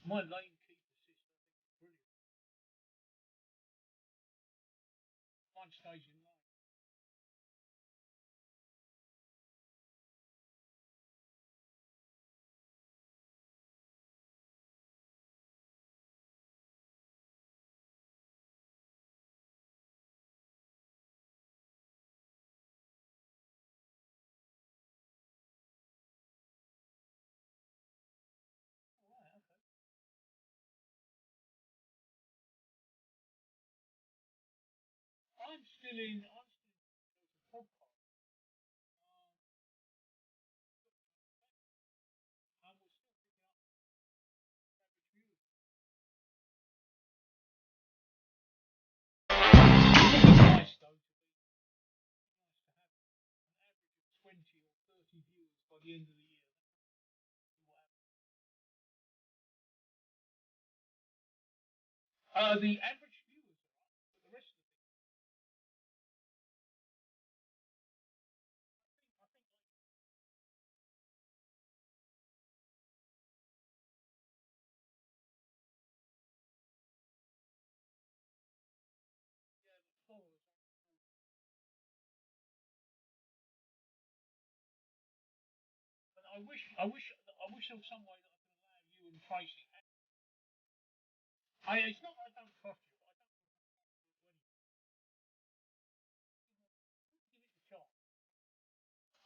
My lane keeper system, I think, is brilliant. One stage in lane. All right, okay. I'm still in podcast. And we're still picking up average viewers. It would be nice though to be nice to have an average of 20 or 30 viewers by the end of the year. What the average viewers are up, but the rest of the things, I think yeah, the followers aren't important. But I wish there was some way that I could allow you and Tracy. It's not that I don't trust you, but I don't feel comfortable to give it a shot.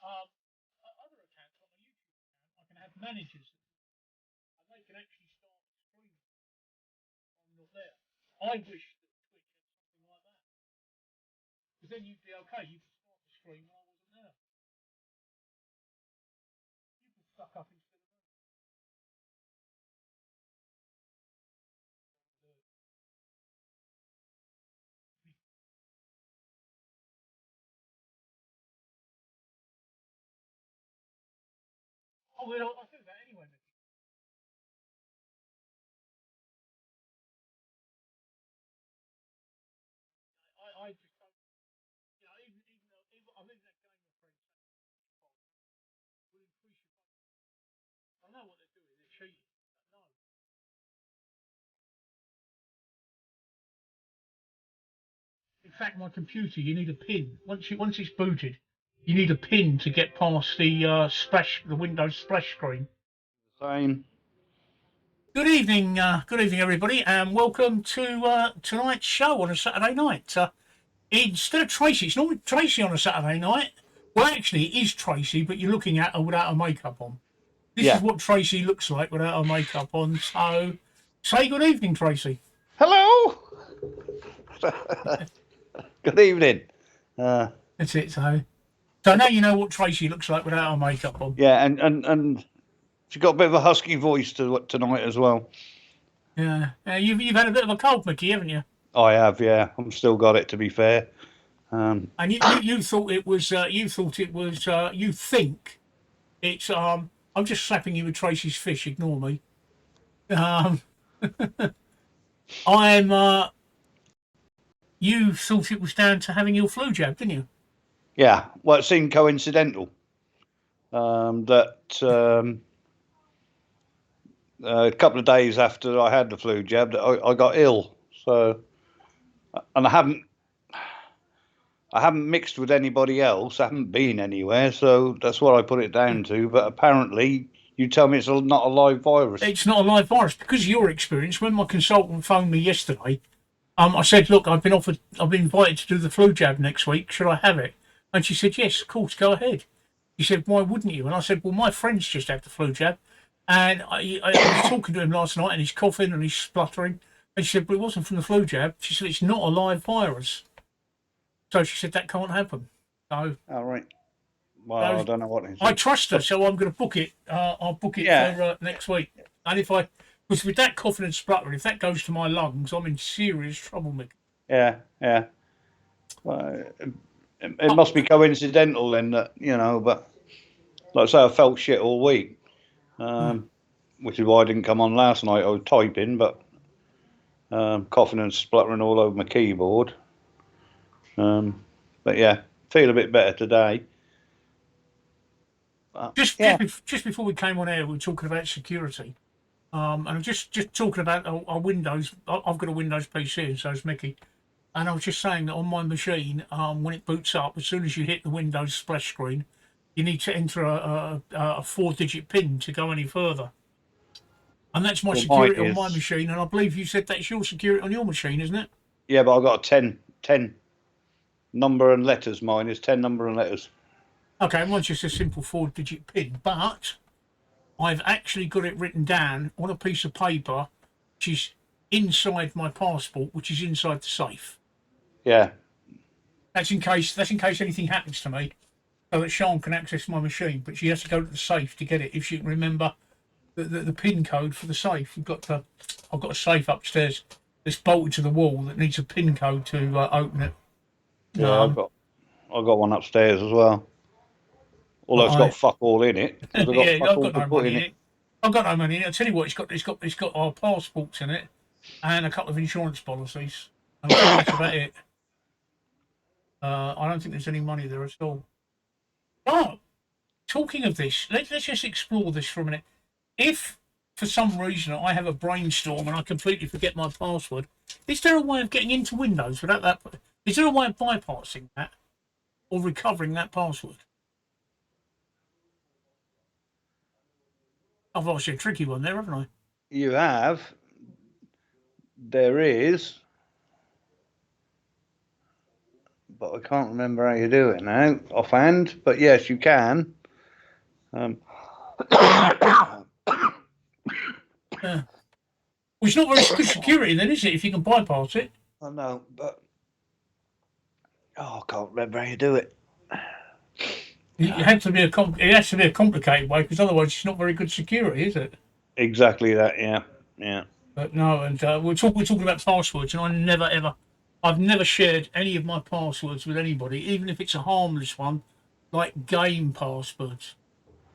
Um, Other accounts, like my YouTube account, I can have managers and they can actually start streaming. I'm not there. I wish that Twitch had something like that because then you'd be okay. You could start the stream when I wasn't there. You could suck up instead of me. Oh, well, I do that anyway, Mickey. I just don't, even I'm in that game of friends will increase your budget. I know what they're doing. They're cheating. But no. In fact, my computer, you need a pin. Once it's booted, you need a pin to get past the Windows splash screen. Same. Good evening, everybody, and welcome to tonight's show on a Saturday night. Instead of Tracy, it's normally Tracy on a Saturday night. Well, actually, it is Tracy, but you're looking at her without her makeup on. This is Yeah. what Tracy looks like without her makeup on. So, say good evening, Tracy. Hello. Good evening. That's it. So now you know what Tracy looks like without her makeup on. Yeah, and she's got a bit of a husky voice tonight as well. Yeah, you've had a bit of a cold, Mickey, haven't you? I have, yeah. I'm still got it, to be fair. And you thought it was you think it's I'm just slapping you with Tracy's fish. Ignore me. Um, I'm You thought it was down to having your flu jab, didn't you? Yeah. Well, it seemed coincidental that a couple of days after I had the flu jab, that I got ill. So, and I haven't mixed with anybody else. I haven't been anywhere, so that's what I put it down to. But apparently, you tell me it's not a live virus. It's not a live virus because of your experience. When my consultant phoned me yesterday, I said, "Look, I've been invited to do the flu jab next week. Should I have it?" And she said, "Yes, of course, go ahead." She said, "Why wouldn't you?" And I said, "Well, my friends just had the flu jab, and I was talking to him last night, and he's coughing and he's spluttering." And she said, "But it wasn't from the flu jab." She said, "It's not a live virus." So she said that can't happen. So, All right. Well, I don't know what it is. I trust her, so I'm going to book it. I'll book it for next week. And because with that coughing and spluttering, if that goes to my lungs, I'm in serious trouble, Mick. Yeah, yeah. Well, it must be coincidental then that, but like I say, I felt shit all week, which is why I didn't come on last night. I was typing, but coughing and spluttering all over my keyboard. But yeah, feel a bit better today. Just, Yeah, just before we came on air, we were talking about security. And I'm just talking about our Windows. I've got a Windows PC, and so has Mickey. And I was just saying that on my machine, when it boots up, as soon as you hit the Windows splash screen, you need to enter a 4-digit PIN to go any further. And that's my Well, mine security on my is. machine. And I believe you said that's your security on your machine, isn't it? Yeah, but I've got a 10 number and letters. Mine is 10 number and letters. Okay, mine's just a simple 4-digit PIN, but I've actually got it written down on a piece of paper, which is inside my passport, which is inside the safe. Yeah. That's in case anything happens to me, so that Sean can access my machine. But she has to go to the safe to get it if she can remember the PIN code for the safe. I've got a safe upstairs that's bolted to the wall that needs a PIN code to open it. Yeah, I've got one upstairs as well. Although it's got fuck all in it, because I've got Yeah, fuck I've all got to no put money in in it. it. I've got no money in it. I tell you what, it's got our passports in it and a couple of insurance policies. And I think that's about it. I don't think there's any money there at all. Oh, talking of this, let's just explore this for a minute. If for some reason I have a brainstorm and I completely forget my password, is there a way of getting into Windows without that? Is there a way of bypassing that or recovering that password? I've asked you a tricky one there, haven't I? You have. There is. But I can't remember how you do it now offhand. But yes, you can. Yeah. Well, it's not very good security then, is it? If you can bypass it. I know, but I can't remember how you do it. It has to be it has to be a complicated way because otherwise it's not very good security, is it? Exactly that. Yeah, yeah. But no, and we're talking about passwords, and I've never shared any of my passwords with anybody, even if it's a harmless one, like game passwords.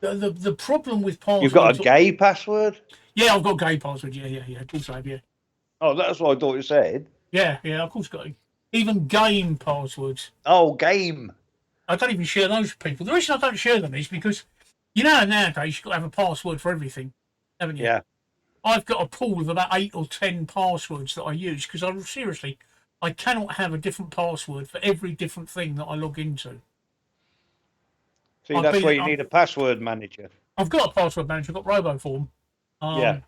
The problem with You've got passwords, a gay password? yeah, I've got gay passwords, yeah, of course I have, yeah, Oh, that's what I thought you said. yeah, of course got it. Even game passwords. Oh, game. I don't even share those with people. The reason I don't share them is because nowadays you've got to have a password for everything, haven't you? Yeah. I've got a pool of about 8 or 10 passwords that I use because I cannot have a different password for every different thing that I log into. See, that's why you need a password manager. I've got a password manager. I've got RoboForm. Yeah.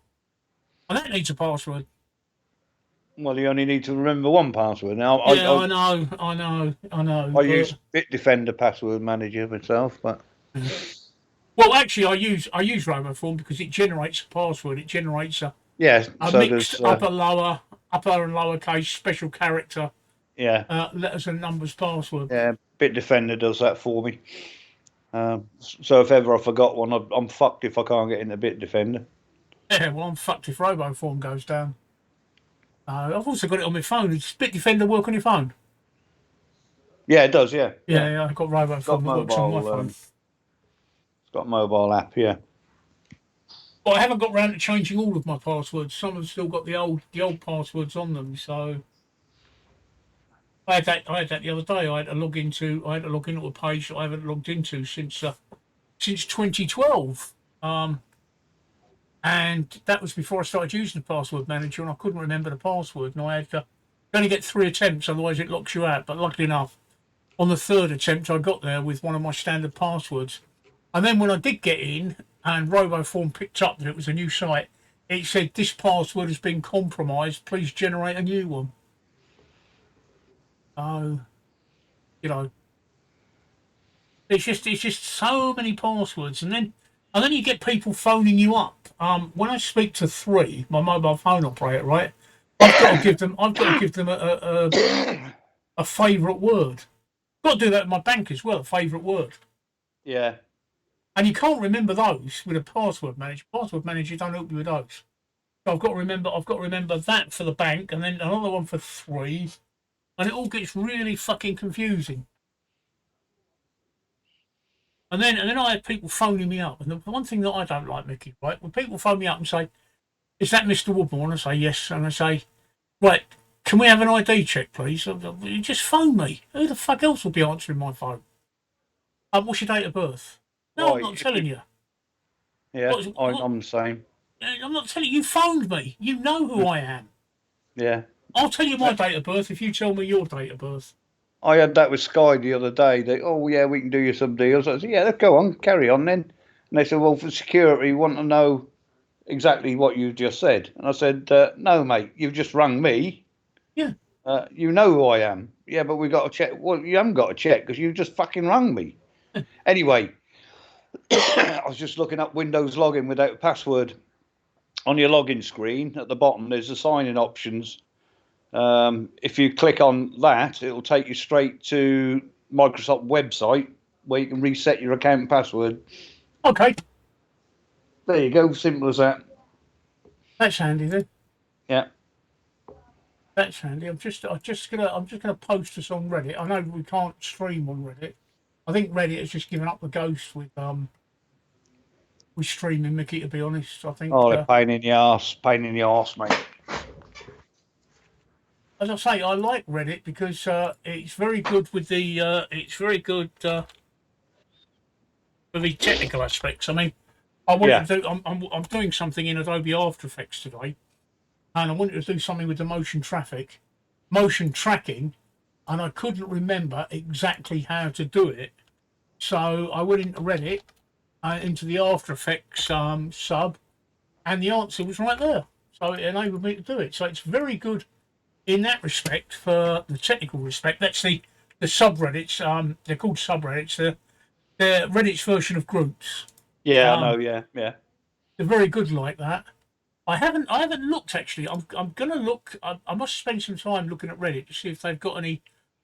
And that needs a password. Well, you only need to remember one password. Now, I know. I use Bitdefender password manager myself, but well, actually, I use RoboForm because it generates a password. It generates a so mixed upper and lowercase special character letters and numbers password. Yeah, Bitdefender does that for me. So if ever I forgot one, I'm fucked if I can't get into Bitdefender. Yeah, well, I'm fucked if RoboForm goes down. I've also got it on my phone. Does Bitdefender work on your phone? Yeah, it does. Yeah. Yeah, I've got RoboForm that works on my phone. It's got a mobile app. Yeah. Well, I haven't got round to changing all of my passwords. Some have still got the old passwords on them. So I had that the other day. I had to log into a page that I haven't logged into since 2012. And that was before I started using the password manager, and I couldn't remember the password, and I had to only get 3 attempts, otherwise it locks you out. But luckily enough, on the 3rd attempt, I got there with one of my standard passwords. And then when I did get in, and RoboForm picked up that it was a new site, it said this password has been compromised. Please generate a new one. Oh, it's just so many passwords, and then you get people phoning you up. When I speak to Three, my mobile phone operator, right, I've got to give them a favourite word. Got to do that with my bank as well. A favourite word. Yeah. And you can't remember those with a password manager. Password manager don't help you with those. So I've got to remember that for the bank, and then another one for Three, and it all gets really fucking confusing. And then I had people phoning me up, and the one thing that I don't like, Mickey, right, when people phone me up and say, "Is that Mr. Woodmore?" and I say yes, and I say, "Right, can we have an ID check, please?" You just phone me. Who the fuck else will be answering my phone? What's your date of birth? No, I'm not telling you. Yeah, I'm the same. I'm not telling you. You phoned me. You know who I am. Yeah. I'll tell you my date of birth if you tell me your date of birth. I had that with Sky the other day. They, oh yeah, we can do you some deals. I said, yeah, go on, carry on then. And they said, well, for security, we want to know exactly what you just said. And I said, no, mate, you've just rung me. Yeah. You know who I am. Yeah, but we got to check. Well, you haven't got to check because you just fucking rung me. Anyway, I was just looking up Windows login without a password. On your login screen at the bottom, there's the sign-in options. If you click on that, it'll take you straight to Microsoft website where you can reset your account and password. Okay. There you go. Simple as that. That's handy then. Yeah. That's handy. I'm just gonna post this on Reddit. I know we can't stream on Reddit. I think Reddit has just given up the ghost with streaming, Mickey. To be honest, I think. Oh, they're pain in the arse, mate. As I say, I like Reddit because it's very good with the it's very good with the technical aspects. I mean, I wanted to do. I'm doing something in Adobe After Effects today, and I wanted to do something with the motion tracking, and I couldn't remember exactly how to do it. So I went into Reddit, into the After Effects sub, and the answer was right there. So it enabled me to do it. So it's very good in that respect. For the technical respect, that's the subreddits. They're called subreddits. They're Reddit's version of groups. Yeah, I know. Yeah, yeah. They're very good like that. I haven't looked actually. I'm gonna look. I must spend some time looking at Reddit to see if they've got any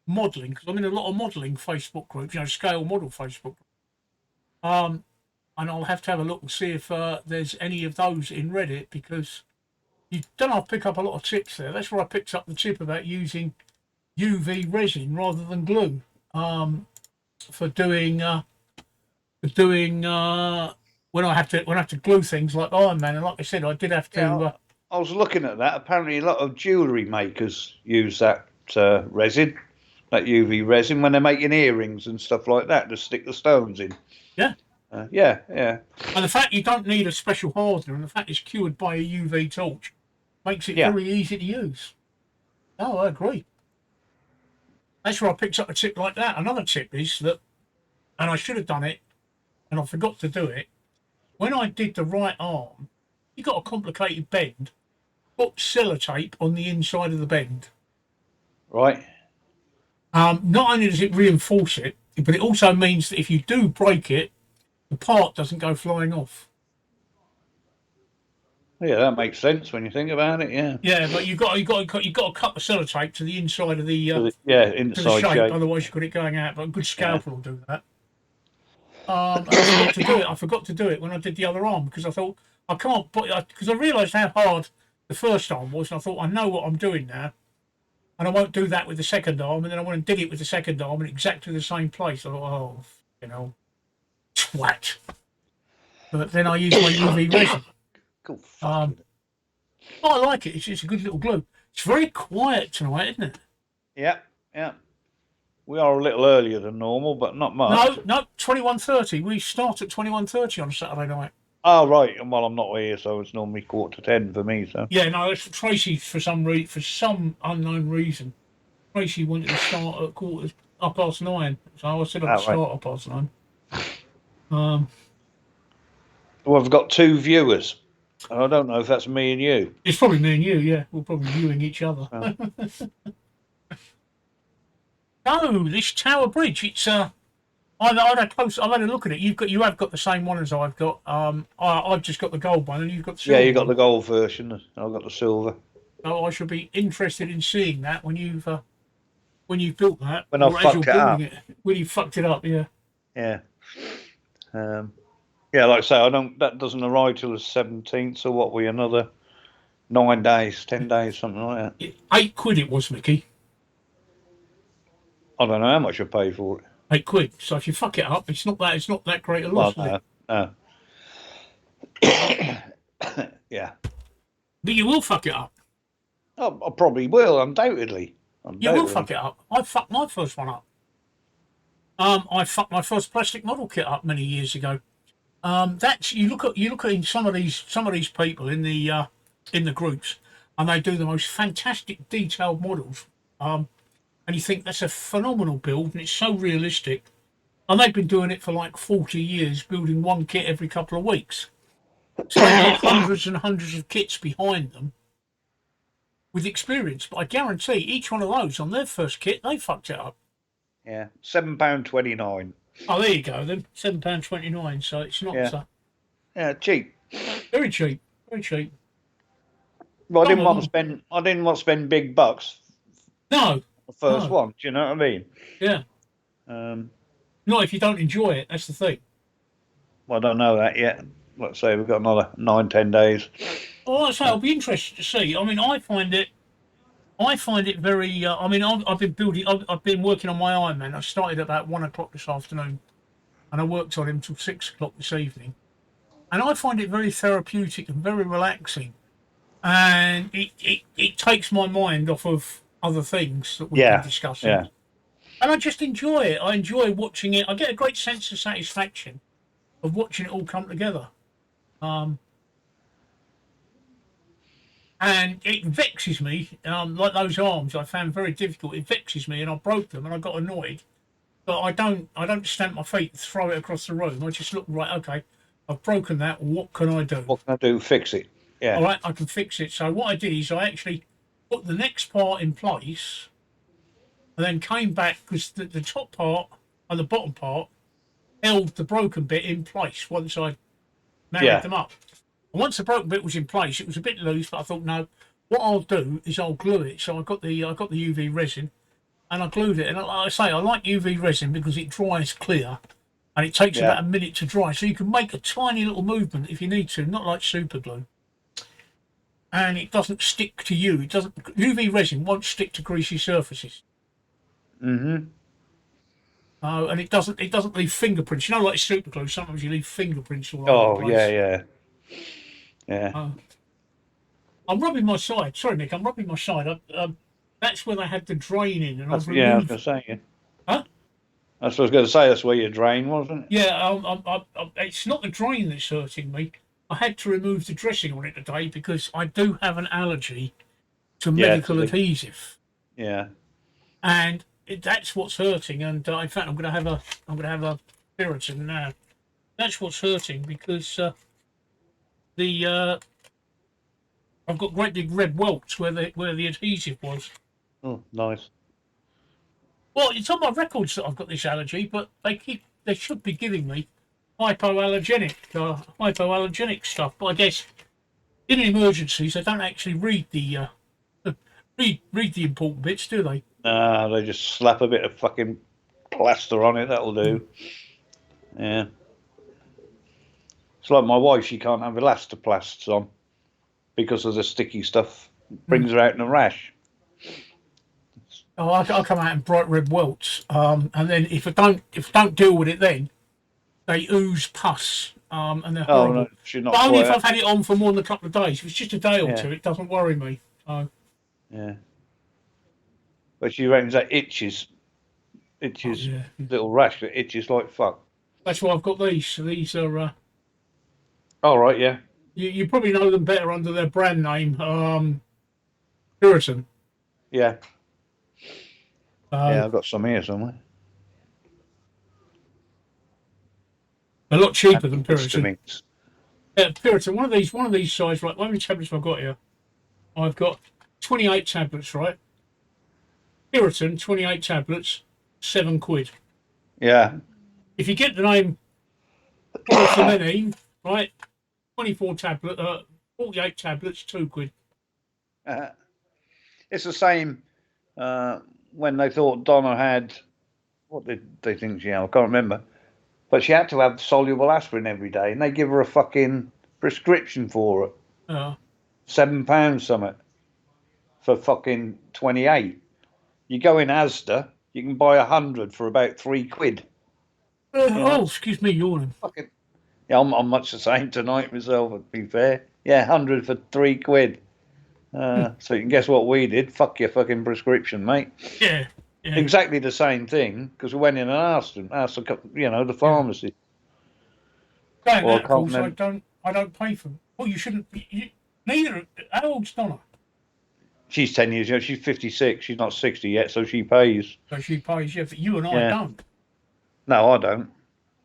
modelling, because I'm in a lot of modelling Facebook groups. Scale model Facebook. And I'll have to have a look and see if there's any of those in Reddit, because you don't know, I pick up a lot of tips there. That's where I picked up the tip about using UV resin rather than glue for doing when I have to glue things like Iron Man. And like I said, I did have to. Yeah, I was looking at that. Apparently, a lot of jewellery makers use that resin, that UV resin, when they're making earrings and stuff like that to stick the stones in. Yeah. Yeah. And the fact you don't need a special hardener, and the fact it's cured by a UV torch, makes it very easy to use. Oh, I agree. That's where I picked up a tip like that. Another tip is that, and I should have done it, and I forgot to do it. When I did the right arm, you got a complicated bend. Put sellotape on the inside of the bend. Right. Not only does it reinforce it, but it also means that if you do break it, the part doesn't go flying off. Yeah, that makes sense when you think about it. Yeah. Yeah, but you got to cut the sellotape to the inside of the inside to the shape. Otherwise, you've got it going out. But a good scalpel will do that. And I forgot to do it when I did the other arm, because I thought I can't. Because I realised how hard the first arm was, and I thought I know what I'm doing now, and I won't do that with the second arm. And then I went and did it with the second arm in exactly the same place. I thought, twat. But then I used my UV resin. Cool. I like it. It's a good little glue. It's very quiet tonight, isn't it? Yeah. We are a little earlier than normal, but not much. No, 21:30. We start at 21:30 on Saturday night. Oh, right. And well, I'm not here, so it's normally 9:45 for me. So yeah, no, it's Tracy for some unknown reason. Tracy wanted to start at 9:15, so I said I'd start at 9:30. Well, I've got 2 viewers. And I don't know if that's me and you. It's probably me and you, yeah. We're probably viewing each other. Oh. No, this Tower Bridge, it's I've had a look at it. You have got the same one as I've got. I've just got the gold one, and you've got the silver. Yeah, you got the gold version. I've got the silver. So I should be interested in seeing that when you've built that. When I've fucked it up. When you fucked it up, yeah. Yeah. Yeah, like I say, that doesn't arrive till the 17th, so what, we another 9 days, 10 days, something like that. £8 it was, Mickey. I don't know how much I paid for it. £8. So if you fuck it up, it's not that great a loss, is it? No. Yeah. But you will fuck it up. I probably will, undoubtedly. You will fuck it up. I fucked my first one up. I fucked my first plastic model kit up many years ago. That's you look at in some of these people in the groups, and they do the most fantastic detailed models. And you think that's a phenomenal build, and it's so realistic. And they've been doing it for like 40 years, building one kit every couple of weeks. So they've got hundreds and hundreds of kits behind them with experience. But I guarantee each one of those on their first kit, they fucked it up. Yeah, £7.29. Oh, there you go then. £7.29. So it's not Yeah, cheap. very cheap. Very cheap. Well, I didn't want to spend. I didn't want to spend big bucks. No. The first one. Do you know what I mean? Yeah. Not if you don't enjoy it. That's the thing. Well, I don't know that yet. Let's say we've got another 9-10 days. Well, like I say, I'll be interested to see. I mean, I find it very. I mean, I've been building. I've been working on my Ironman. I started at about 1 o'clock this afternoon, and I worked on him till 6 o'clock this evening. And I find it very therapeutic and very relaxing, and it takes my mind off of other things that we've been discussing. Yeah. And I just enjoy it. I enjoy watching it. I get a great sense of satisfaction of watching it all come together. And it vexes me, like those arms I found very difficult. It vexes me, and I broke them, and I got annoyed. But I don't stamp my feet and throw it across the room. I just look, right, okay, I've broken that. What can I do? What can I do? Fix it. Yeah. All right, I can fix it. So what I did is I actually put the next part in place, and then came back because the top part and the bottom part held the broken bit in place once I married them up. And once the broken bit was in place, it was a bit loose, but I thought, no, what I'll do is I'll glue it. So I got the UV resin, and I glued it. And like I say, I like UV resin because it dries clear, and it takes about a minute to dry. So you can make a tiny little movement if you need to, not like super glue. And it doesn't stick to you. It doesn't. UV resin won't stick to greasy surfaces. Mm-hmm. And it doesn't leave fingerprints. You know, like super glue, sometimes you leave fingerprints all over the place. Yeah. I'm rubbing my side. Sorry, Nick, I'm rubbing my side. That's where they had the drain in, and I was going to say. Huh? That's what I was going to say. That's where your drain, wasn't it? Yeah. It's not the drain that's hurting me. I had to remove the dressing on it today because I do have an allergy to medical adhesive. Yeah. And that's what's hurting. And in fact, I'm going to have a Piriton now. That's what's hurting because I've got great big red welts where the adhesive was. Oh, nice. Well, it's on my records that I've got this allergy, but they should be giving me hypoallergenic stuff. But I guess in emergencies they don't actually read the read the important bits, do they? Nah, they just slap a bit of fucking plaster on it. That'll do. Yeah. It's like my wife. She can't have elastoplasts on because of the sticky stuff. It brings her out in a rash. Oh, I come out in bright red welts, and then if I don't deal with it, then they ooze pus, and they're horrible. No, she's not. But only if I've had it on for more than a couple of days. If it's just a day or two, it doesn't worry me. So. Yeah. But she reckons that itches, little rash that itches like fuck. That's why I've got these. These are. All right, yeah. You probably know them better under their brand name, Piriton. Yeah. I've got some here somewhere. A lot cheaper than Piriton. Yeah, Piriton. One of these size. Right, how many tablets have I got here? I've got 28 tablets. Right. Piriton, 28 tablets, £7. Yeah. If you get the name Piriton, right, 48 tablets, £2. It's the same. When they thought Donna had, what did they think she had? I can't remember. But she had to have soluble aspirin every day, and they give her a fucking prescription for it. £7 something for fucking 28. You go in Asda, you can buy 100 for about £3. Excuse me, yawning. Fucking, yeah, I'm much the same tonight myself. To be fair, yeah, 100 for £3. So you can guess what we did? Fuck your fucking prescription, mate. Yeah. Exactly the same thing, because we went in and asked the pharmacy. Saying or that, a of course, continent. I don't pay for them. Well, you shouldn't. Neither. How old's Donna? She's 10 years young. She's 56. She's not 60 yet, so she pays. So she pays, yeah, but you and I Yeah. don't. No, I don't.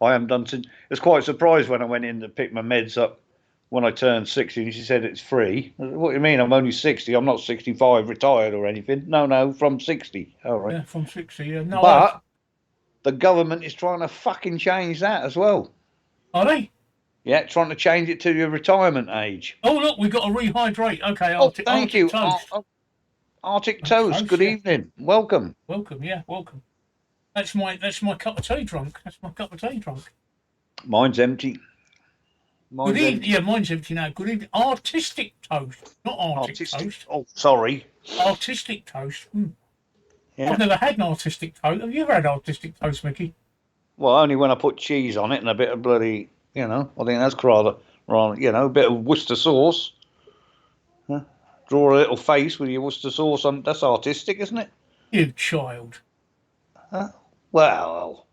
I haven't done since. I was quite surprised when I went in to pick my meds up when I turned 60, and she said it's free. What do you mean? I'm only 60. I'm not 65, retired or anything. No, no, from 60. All right. Yeah, from 60. Yeah, no, But the government is trying to fucking change that as well. are they? Yeah, trying to change it to your retirement age. Oh, look, we got to rehydrate. Okay, Oh, thank Arctic you. toast. Arctic Arctic Toast. toast, Good yeah. evening. Welcome. Welcome, yeah, welcome. That's my cup of tea drunk. That's my cup of tea drunk. Mine's empty. Good Mine's evening. empty. Yeah, mine's empty now. Good evening. Artistic toast, not Arctic Artistic. toast. Oh, sorry. Artistic toast. Yeah. I've never had an artistic toast. Have you ever had artistic toast, Mickey? Well, only when I put cheese on it and a bit of bloody, I think that's rather, a bit of Worcester sauce. Huh? Draw a little face with your Worcester sauce on. That's artistic, isn't it? You child. Huh? Well,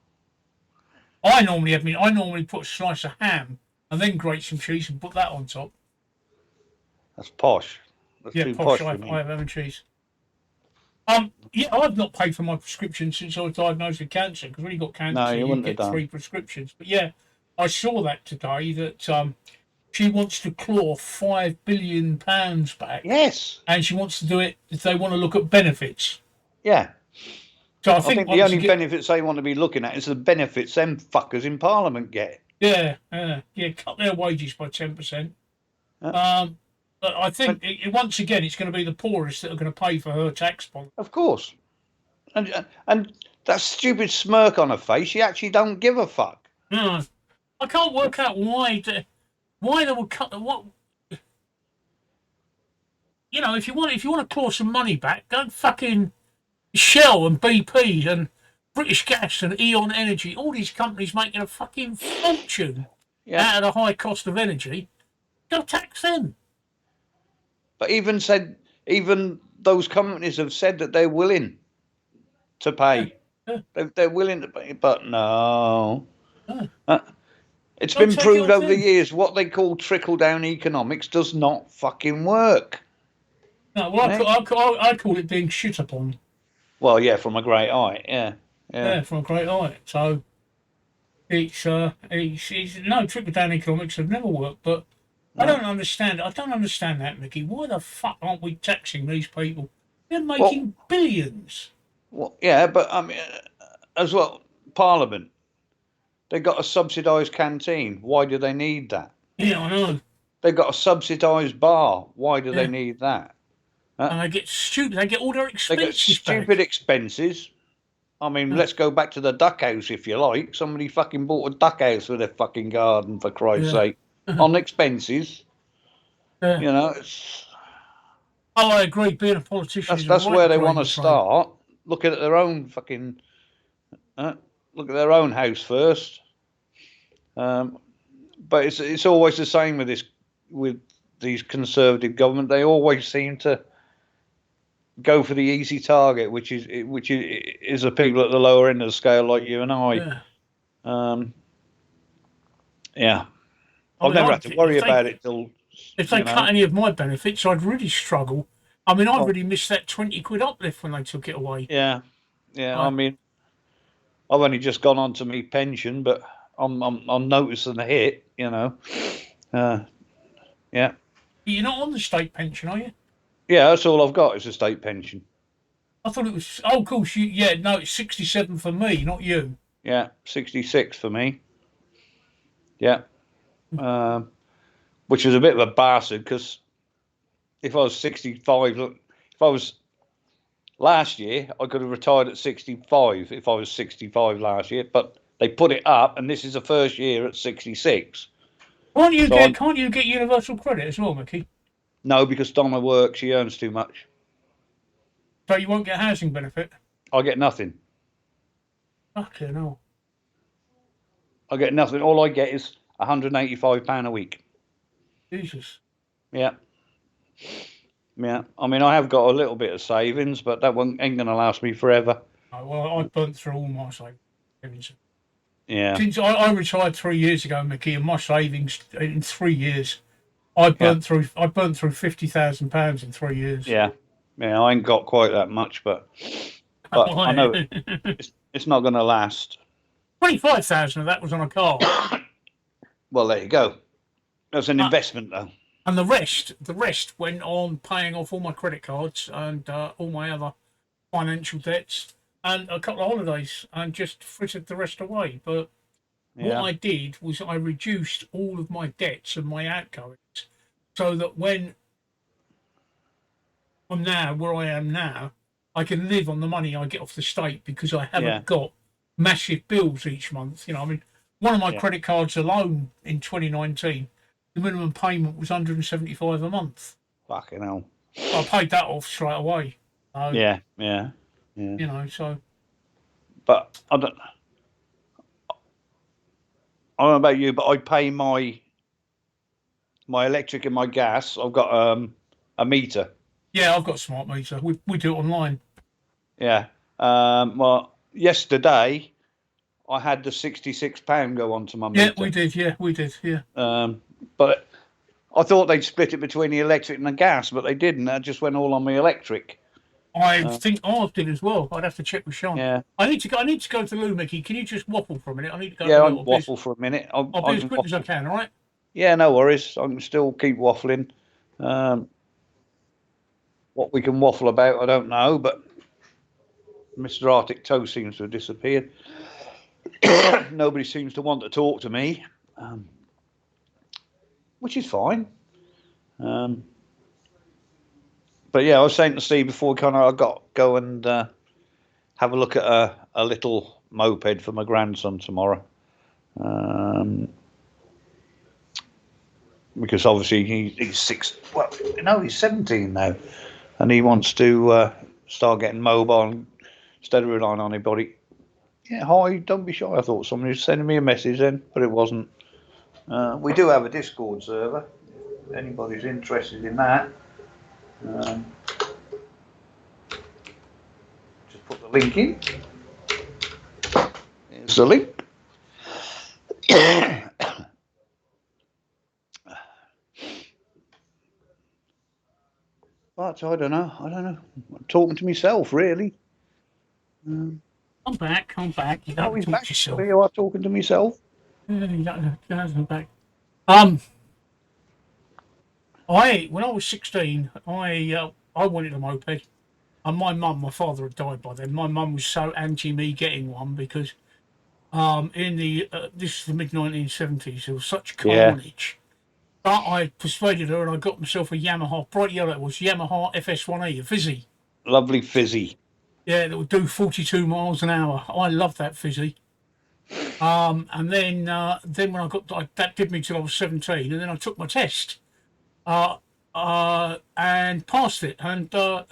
I normally put a slice of ham and then grate some cheese and put that on top. that's posh. That's Yeah, too posh. posh for me. I have ham and cheese. Yeah, I've not paid for my prescription since I was diagnosed with cancer. Because when you got cancer, No, you you wouldn't have get done. 3 prescriptions. But yeah, I saw that today that she wants to claw £5 billion back, Yes. and she wants to do it if they want to look at benefits. Yeah. So I I think think the once only you get, benefits they want to be looking at is the benefits them fuckers in Parliament get. yeah, cut their wages by 10%. Uh, But I think but once again, it's going to be the poorest that are going to pay for her tax policy. of course, and that stupid smirk on her face, she actually don't give a fuck. No, I can't work out why they would cut the what. If you want to claw some money back, go fucking Shell and BP and British Gas and Eon Energy, all these companies making a fucking fortune Yeah. out of the high cost of energy. Go tax them. But even those companies have said that they're willing to pay. Yeah. They're willing to pay, but no. Yeah. It's Don't been take it proved off over the them. years what they call trickle down economics does not fucking work. No, well, Eh? I call it being shit upon. Well, yeah, from a great eye, yeah. Yeah, from a great eye. So it's no trickle down economics have never worked, but I No. don't understand. I don't understand that, Mickey. Why the fuck aren't we taxing these people? They're Well, making billions. yeah, but I mean, as well, Parliament, they got a subsidised canteen. Why do they need that? Yeah, I know. They got a subsidised bar. Why do they Yeah, need that? and they get stupid. They get all their They got expenses stupid back. expenses. I mean, Yeah, let's go back to the duck house if you like. Somebody fucking bought a duck house for their fucking garden, for Christ's yeah. sake, on expenses. Yeah. It's Oh, I agree. Being a politician is a that's right where they want to gravy train. start. Looking at their own fucking, look at their own house first. But it's always the same with these conservative government. They always seem to go for the easy target, which is the people at the lower end of the scale, like you and I. Yeah. Um, yeah, I I've mean, never had to worry about it till if they you cut know. any of my benefits, I'd really struggle. I mean, I Well, really missed that 20 quid uplift when they took it away. yeah, yeah. I I, mean, I've only just gone on to me pension, but I'm noticing the hit. Uh, yeah, you're not on the state pension, are you? yeah. That's all I've got is a state pension. I thought it was. Oh, of course. Yeah, no, it's 67 for me, not you. Yeah, 66 for me. Yeah, um, which was a bit of a bastard because if I was 65, look, if I was last year, I could have retired at 65 if I was 65 last year, but they put it up, and this is the first year at 66. So Can't you get universal credit as well, Mickey? no, because Donna works, she earns too much. So you won't get housing benefit. I get nothing. Fucking hell. I get nothing. All I get is £185 a week. Jesus. Yeah, yeah. I mean, I have got a little bit of savings, but that one ain't going to last me forever. Oh, well, I burnt through all my savings. Yeah. Since I retired 3 years ago, Mickey, and my savings in 3 years, I Yeah. burnt through £50,000 in 3 years. Yeah. Yeah. I ain't got quite that much, but I know it's not going to last. 25,000 of that was on a car, Well, there you go. That's an uh, investment, though. and the rest went on paying off all my credit cards and all my other financial debts and a couple of holidays, and just frittered the rest away. But what Yeah. I did was I reduced all of my debts and my outgoings, so that when I'm now where I am now, I can live on the money I get off the state because I Yeah. haven't got massive bills each month. I mean, one of my Yeah. credit cards alone in 2019, the minimum payment was 175 a month. Fucking hell. I paid that off straight away. So, Yeah. Yeah. Yeah. So But I don't know about you, but I pay my electric and my gas. I've got a meter. yeah, I've got a smart meter. We do it online. Yeah. Well, yesterday I had the £66 go onto my meter. Yeah, we did. Yeah, we did. Yeah. But I thought they'd split it between the electric and the gas, but they didn't. That just went all on my electric. I think ours did as well. I'd have to check with Sean. Yeah. I need to go to Lou, Mickey. Can you just waffle for a minute? I need to go. Yeah, to I'll waffle for a minute. I'll be as quick as I can. All right. Yeah, no worries. I can still keep waffling. What we can waffle about, I don't know, but Mr. Arctic Toe seems to have disappeared. Nobody seems to want to talk to me, which is fine. But yeah, I was saying to Steve before I go and have a look at a little moped for my grandson tomorrow. Because obviously he's six. Well, no, he's 17 now, and he wants to start getting mobile instead of relying on anybody. Yeah, hi, don't be shy. I thought somebody was sending me a message then, but it wasn't. We do have a Discord server. If anybody's interested in that, just put the link in. Here's the link. But I don't know. I'm talking to myself, really. I'm back. You don't He's talk back. to yourself. You are talking to myself. Yeah, you don't back. When I was 16, I wanted a moped, and my father had died by then. My mum was so anti me getting one because this is the mid 1970s, there was such carnage. But I persuaded her, and I got myself a Yamaha, bright yellow. It was Yamaha FS1E, a Fizzy. Lovely Fizzy. Yeah, that would do 42 miles an hour. I loved that Fizzy. And then when I got that did me till I was 17, and then I took my test. And passed it, and bought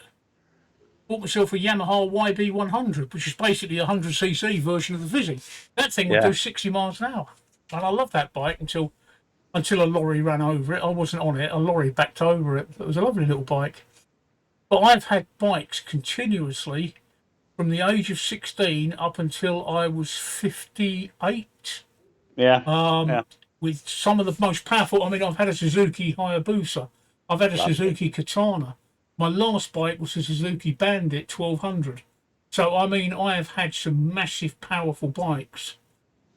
myself a Yamaha YB100, which is basically a 100cc version of the Fizzy. That thing would do 60 miles an hour, and I loved that bike until a lorry ran over it. I wasn't on it; a lorry backed over it. It was a lovely little bike. But I've had bikes continuously from the age of 16 up until I was 58. Yeah. With some of the most powerful. I mean, I've had a Suzuki Hayabusa. I've had a Suzuki Katana. My last bike was a Suzuki Bandit 1200. So, I mean, I have had some massive, powerful bikes.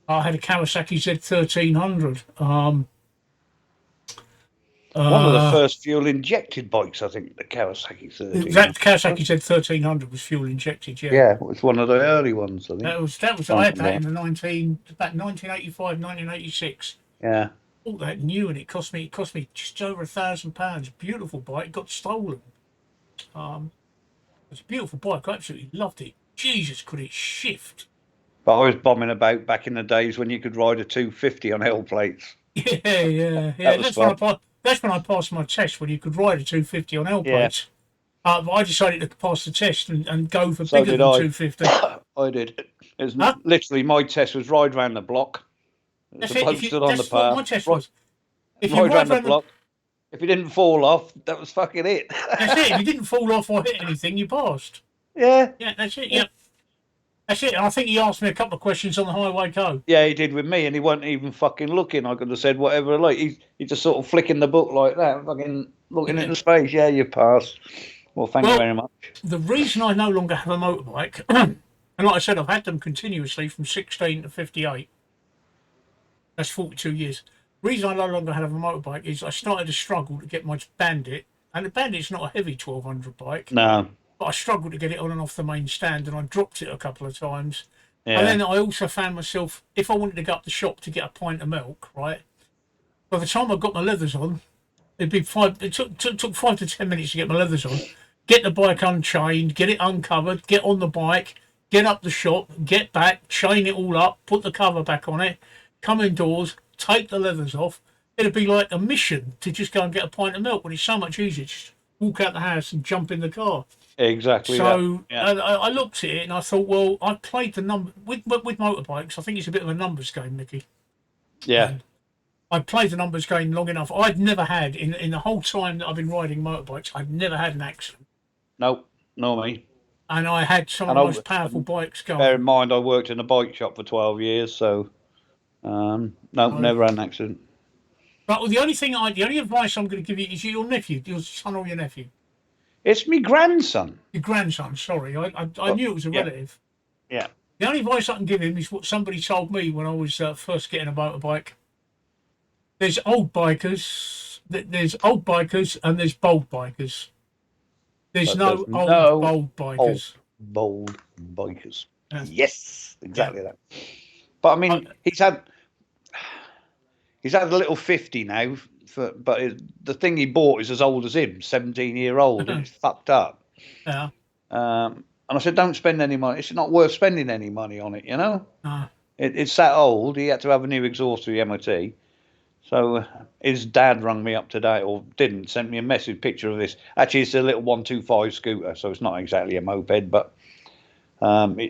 I had a Kawasaki Z1300. One of the first fuel-injected bikes, I think, the Kawasaki 13. That Kawasaki Z1300 was fuel injected, yeah. Yeah, it was one of the early ones, I think. That was. I had that in about 1985, 1986. Yeah. Bought that new, and it cost me just over £1,000. Beautiful bike. It got stolen. It was a beautiful bike. I absolutely loved it. Jesus, could it shift? But I was bombing about back in the days when you could ride a 250 on L plates. Yeah. That's when I passed my test, when you could ride a 250 on L plates. But I decided to pass the test and go for bigger than 250. I did. It was literally, my test was ride round the block. That's the bloke stood on the what path. my test was. If you ride round the block. If you didn't fall off, that was fucking it. That's it. If you didn't fall off or hit anything, you passed. Yeah. Yeah, that's it. Yep. That's it. And I think he asked me a couple of questions on the highway code. Yeah, he did with me, and he wasn't even fucking looking. I could have said whatever I like. He just sort of flicking the book like that, fucking looking at the space. Yeah, you passed. Well, thank you Well, very much. the reason I no longer have a motorbike, and like I said, I've had them continuously from 16 to 58. That's 42 years. The reason I no longer have a motorbike is I started to struggle to get my Bandit, and the Bandit's not a heavy 1200 bike, No, but I struggled to get it on and off the main stand, and I dropped it a couple of times. yeah, And then I also found myself, if I wanted to go up the shop to get a pint of milk, right, by the time I got my leathers on, it'd be five. It took 5 to 10 minutes to get my leathers on, get the bike unchained, get it uncovered, get on the bike, get up the shop, get back, chain it all up, put the cover back on it, come indoors, take the leathers off. It'd be like a mission to just go and get a pint of milk when it's so much easier. Just walk out the house and jump in the car. exactly. So that. Yeah. I looked at it and I thought, well, I played the number with motorbikes. I think it's a bit of a numbers game, Nicky. Yeah, I played the numbers game long enough. I'd never had in the whole time that I've been riding motorbikes, I've never had an accident. no, no, me. And I had some of And the most powerful bikes going. Bear in mind, I worked in a bike shop for 12 years, so no, never had an accident. But the only advice I'm going to give you is your nephew, your son or your nephew, It's me grandson. your grandson. Sorry, I knew it was a yeah. relative. Yeah, The only advice I can give him is what somebody told me when I was first getting a motorbike. There's old bikers, and there's bold bikers. There's But no there's old no bold bikers. bold bikers. Yeah. Yes, exactly that. But I mean, he's had a little 50 now. The thing he bought is as old as him, 17-year-old, and it's fucked up. Yeah. And I said, don't spend any money. It's not worth spending any money on it, you know. No. It's that old. He had to have a new exhaust for the MOT. So his dad rang me up today, or didn't, sent me a message picture of this. Actually, it's a little 125 scooter, so it's not exactly a moped, but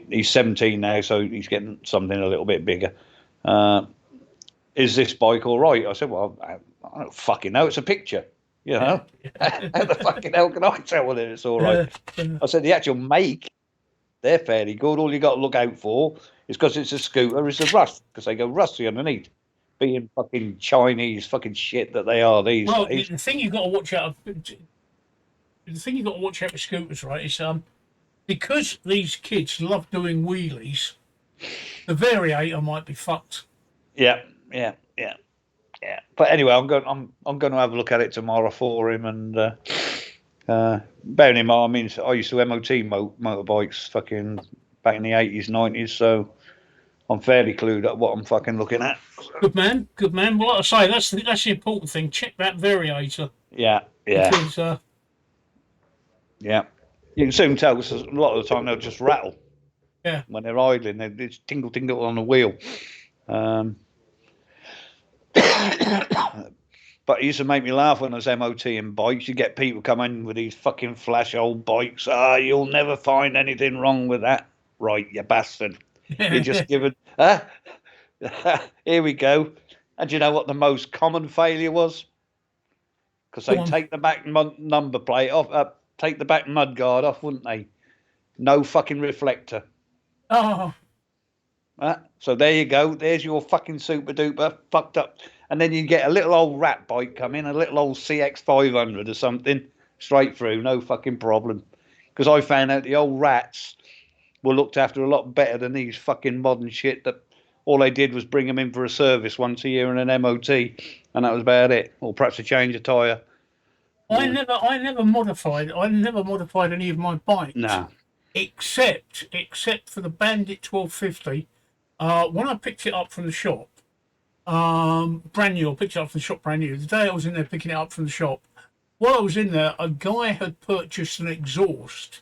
he's 17 now, so he's getting something a little bit bigger. Is this bike all right? I said, well, I don't fucking know. It's a picture, you know. How the fucking hell can I tell whether it's all right? I said, the actual make, they're fairly good. All you got to look out for is because it's a scooter, is the rust, because they go rusty underneath. Being fucking Chinese fucking shit that they are these days. The thing you've got to watch out. The thing you've got to watch out with scooters, right, is because these kids love doing wheelies, the variator might be fucked. Yeah. But anyway, I'm going to have a look at it tomorrow for him, and bearing in mind, I mean, I used to MOT motorbikes fucking back in the 80s, 90s, so I'm fairly clued up what I'm fucking looking at. Good man. Well, like I say, that's the important thing. Check that variator. Yeah. Because, yeah. You can soon tell because a lot of the time they'll just rattle. Yeah. When they're idling, they just tingle on the wheel. But it used to make me laugh when I was MOTing bikes. You get people coming with these fucking flash old bikes. You'll never find anything wrong with that. Right, you bastard. You just give it. Here we go. And do you know what the most common failure was? Because they take the back number plate off, take the back mud guard off, wouldn't they? No fucking reflector. Oh. So there you go. There's your fucking super duper fucked up. And then you get a little old rat bike come in, a little old CX500 or something, straight through, no fucking problem. Because I found out the old rats were looked after a lot better than these fucking modern shit that all they did was bring them in for a service once a year and an MOT, and that was about it. Or perhaps a change of tyre. I never modified any of my bikes. No. Except for the Bandit 1250. When I picked it up from the shop, brand new. I picked it up from the shop brand new. The day I was in there picking it up from the shop, while I was in there, a guy had purchased an exhaust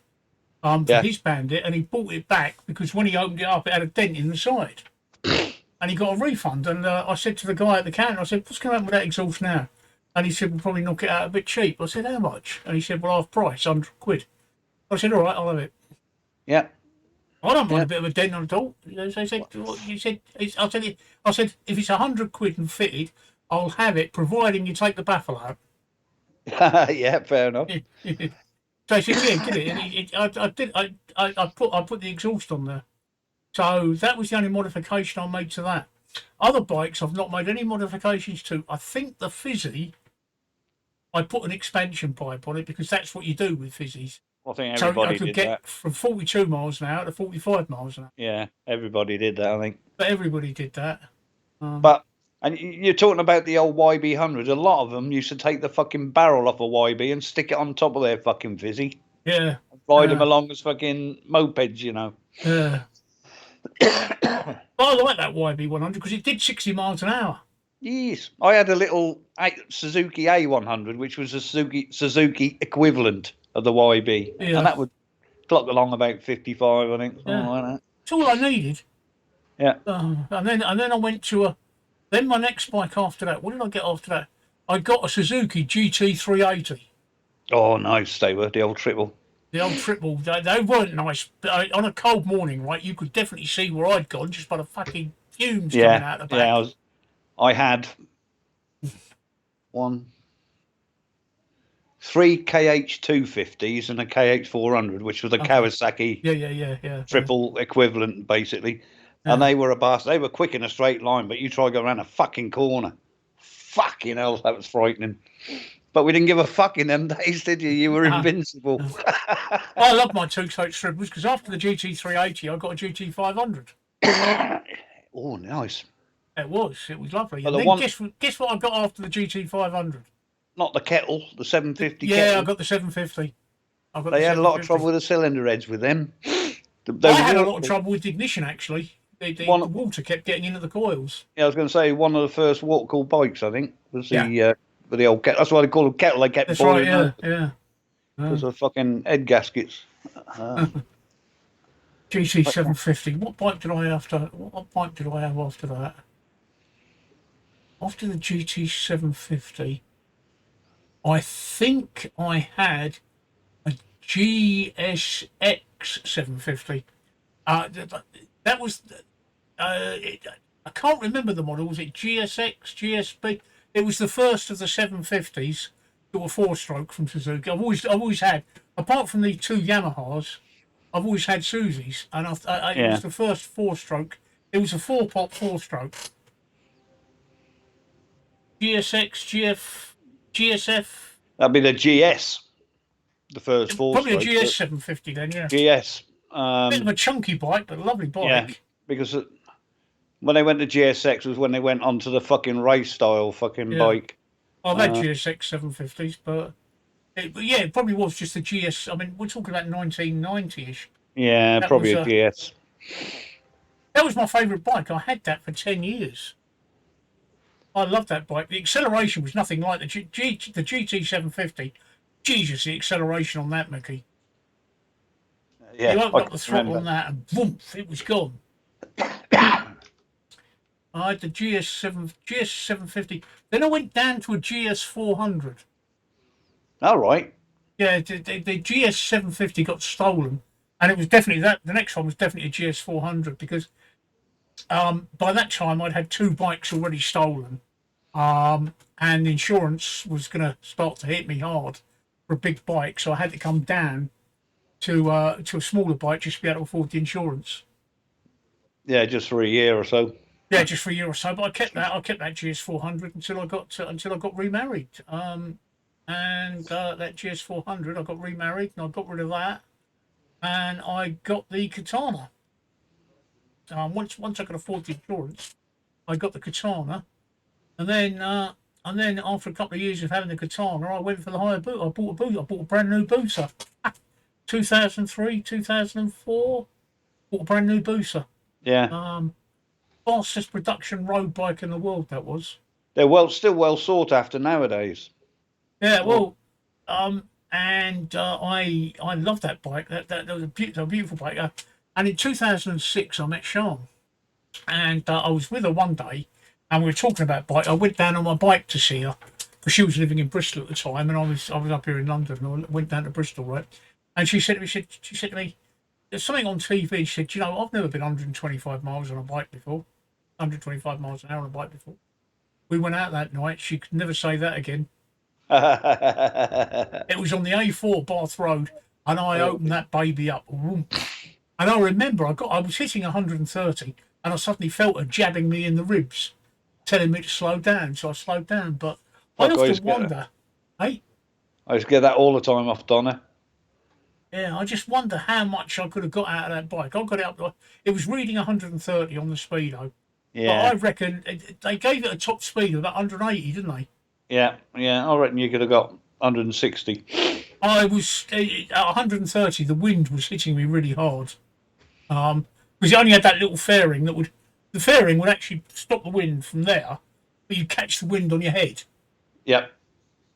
for his Bandit, and he bought it back because when he opened it up, it had a dent in the side, and he got a refund. And I said to the guy at the counter, I said, "What's going to happen with that exhaust now?" And he said, "We'll probably knock it out a bit cheap." I said, "How much?" And he said, "Well, half price, £100." I said, "All right, I'll have it." Yeah. I don't mind a bit of a dent on it all. I said, if it's £100 and fitted, I'll have it, providing you take the baffle out. Yeah, fair enough. So I said, yeah, get it. And I put the exhaust on there. So that was the only modification I made to that. Other bikes I've not made any modifications to. I think the Fizzy, I put an expansion pipe on it because that's what you do with Fizzies. I think So I everybody could did get that. from 42 miles an hour to 45 miles an hour. Yeah, everybody did that, I think. But everybody did that. But and you're talking about the old YB100. A lot of them used to take the fucking barrel off a YB and stick it on top of their fucking Fizzy, Yeah. ride them along as fucking mopeds, you know. Yeah. But I like that YB100 because it did 60 miles an hour. Yes, I had a little Suzuki A100, which was a Suzuki equivalent of the YB, Yeah. and that would clock along about 55, I think, something like that. It's all I needed. Yeah. And then I went to then my next bike after that. What did I get after that? I got a Suzuki GT380. Oh, nice, they were the old triple. The old triple. They weren't nice. But on a cold morning, right, you could definitely see where I'd gone just by the fucking fumes coming out the back. Yeah, I had three KH250s and a KH400, which was a Kawasaki Yeah. triple equivalent, basically. Yeah. And they were a bastard. They were quick in a straight line, but you try to go around a fucking corner. Fucking hell, that was frightening. But we didn't give a fuck in them days, did you? You were invincible. I love my two-coach triples because after the GT380, I got a GT500. Oh, nice. It was lovely. And then guess what I got after the GT500? Not the kettle, the 750 Yeah, kettle. I got the 750. They had a lot of trouble with the cylinder heads with them. I had a lot of trouble with the ignition, actually. The water kept getting into the coils. Yeah, I was going to say, one of the first water-cool bikes, I think, was the old kettle. That's why they call them kettle. They kept boiling up. Yeah. Because of fucking head gaskets. GT750. What bike did I have after that? After the GT750, I think I had a GSX 750. That was I can't remember the model. Was it GSX, GSB? It was the first of the 750s to a four-stroke from Suzuki. I've always had, apart from the two Yamahas, I've always had Susie's, and it was the first four-stroke. It was a four-pot four-stroke. GSX, GSF. That'd be the GS, the first four-stroke. Probably a GS 750 then, yeah. GS. Bit of a chunky bike, but a lovely bike. Yeah, because when they went to GSX was when they went onto the fucking race style fucking bike. I've had GSX 750s, but it probably was just the GS. I mean, we're talking about 1990-ish. Yeah, that probably a GS. That was my favourite bike. I had that for 10 years. I loved that bike. The acceleration was nothing like the GT 750. Jesus, the acceleration on that, Mickey. Yeah, you opened up the throttle on that and boom, it was gone. I had the GS 750. Then I went down to a GS 400. All right. Yeah, the GS 750 got stolen, and it was definitely that. The next one was definitely a GS 400 because by that time I'd had two bikes already stolen, and the insurance was going to start to hit me hard for a big bike, so I had to come down to a smaller bike just to be able to afford the insurance. Yeah, just for a year or so. Yeah, just for a year or so. But I kept that GS 400 until I got remarried. And that GS 400, I got remarried and I got rid of that, and I got the Katana. Once I could afford the insurance, I got the Katana, and then after a couple of years of having the Katana, I went for the higher boot. I bought a brand new Busa. 2003, 2004, bought a brand new Busa. Yeah. Fastest production road bike in the world, that was. They're still well sought after nowadays. Yeah, well, and I love that bike. That was a beautiful bike. And in 2006, I met Sean, and I was with her one day, and we were talking about bike. I went down on my bike to see her because she was living in Bristol at the time, and I was up here in London. And I went down to Bristol, right? And she said to me, there's something on TV. She said, you know, I've never been 125 miles on a bike before, 125 miles an hour on a bike before. We went out that night. She could never say that again. It was on the A4 Bath Road, and I opened that baby up. And I remember I was hitting 130, and I suddenly felt her jabbing me in the ribs, telling me to slow down. So I slowed down. But I Fuck, often wonder, hey, I used to get that all the time off Donna. yeah, I just wonder how much I could have got out of that bike. I got it up. It was reading 130 on the speedo, but I Yeah, reckon they gave it a top speed of about 180, didn't they? yeah, yeah. I reckon you could have got 160. I was at 130. The wind was hitting me really hard. Because it only had that little fairing the fairing would actually stop the wind from there, but you catch the wind on your head. Yep.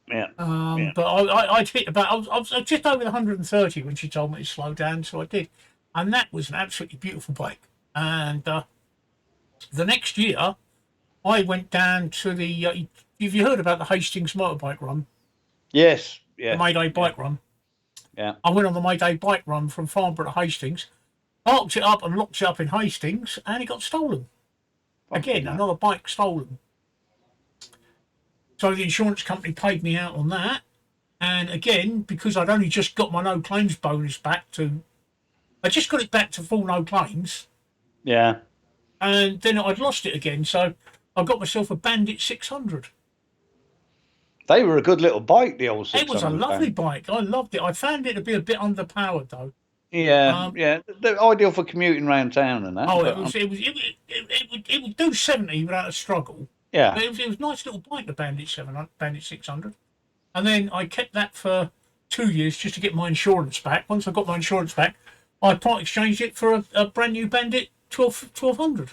Yeah. Yeah. But I'd hit about, I was just over the 130 when she told me to slow down, so I did. And that was an absolutely beautiful bike. And the next year, I went down to the, have you heard about the Hastings motorbike run, Yes. the Yeah. Mayday bike run? Yeah. I went on the Mayday bike run from Farnborough to Hastings, parked it up and locked it up in Hastings, and it got stolen. Again, hell. another bike stolen. So the insurance company paid me out on that. And again, because I'd only just got my no claims bonus back to, I just got it back to full no claims, Yeah. and then I'd lost it again. So I got myself a Bandit 600. They were a good little bike, the old 600. It was a lovely bike. I loved it. I found it to be a bit underpowered though. Yeah, yeah. They're ideal for commuting around town and that. Oh, but, it would do 70 without a struggle. yeah. But it was a nice little bike, the Bandit 600. And then I kept that for 2 years just to get my insurance back. Once I got my insurance back, I part exchanged it for a brand new Bandit 1200,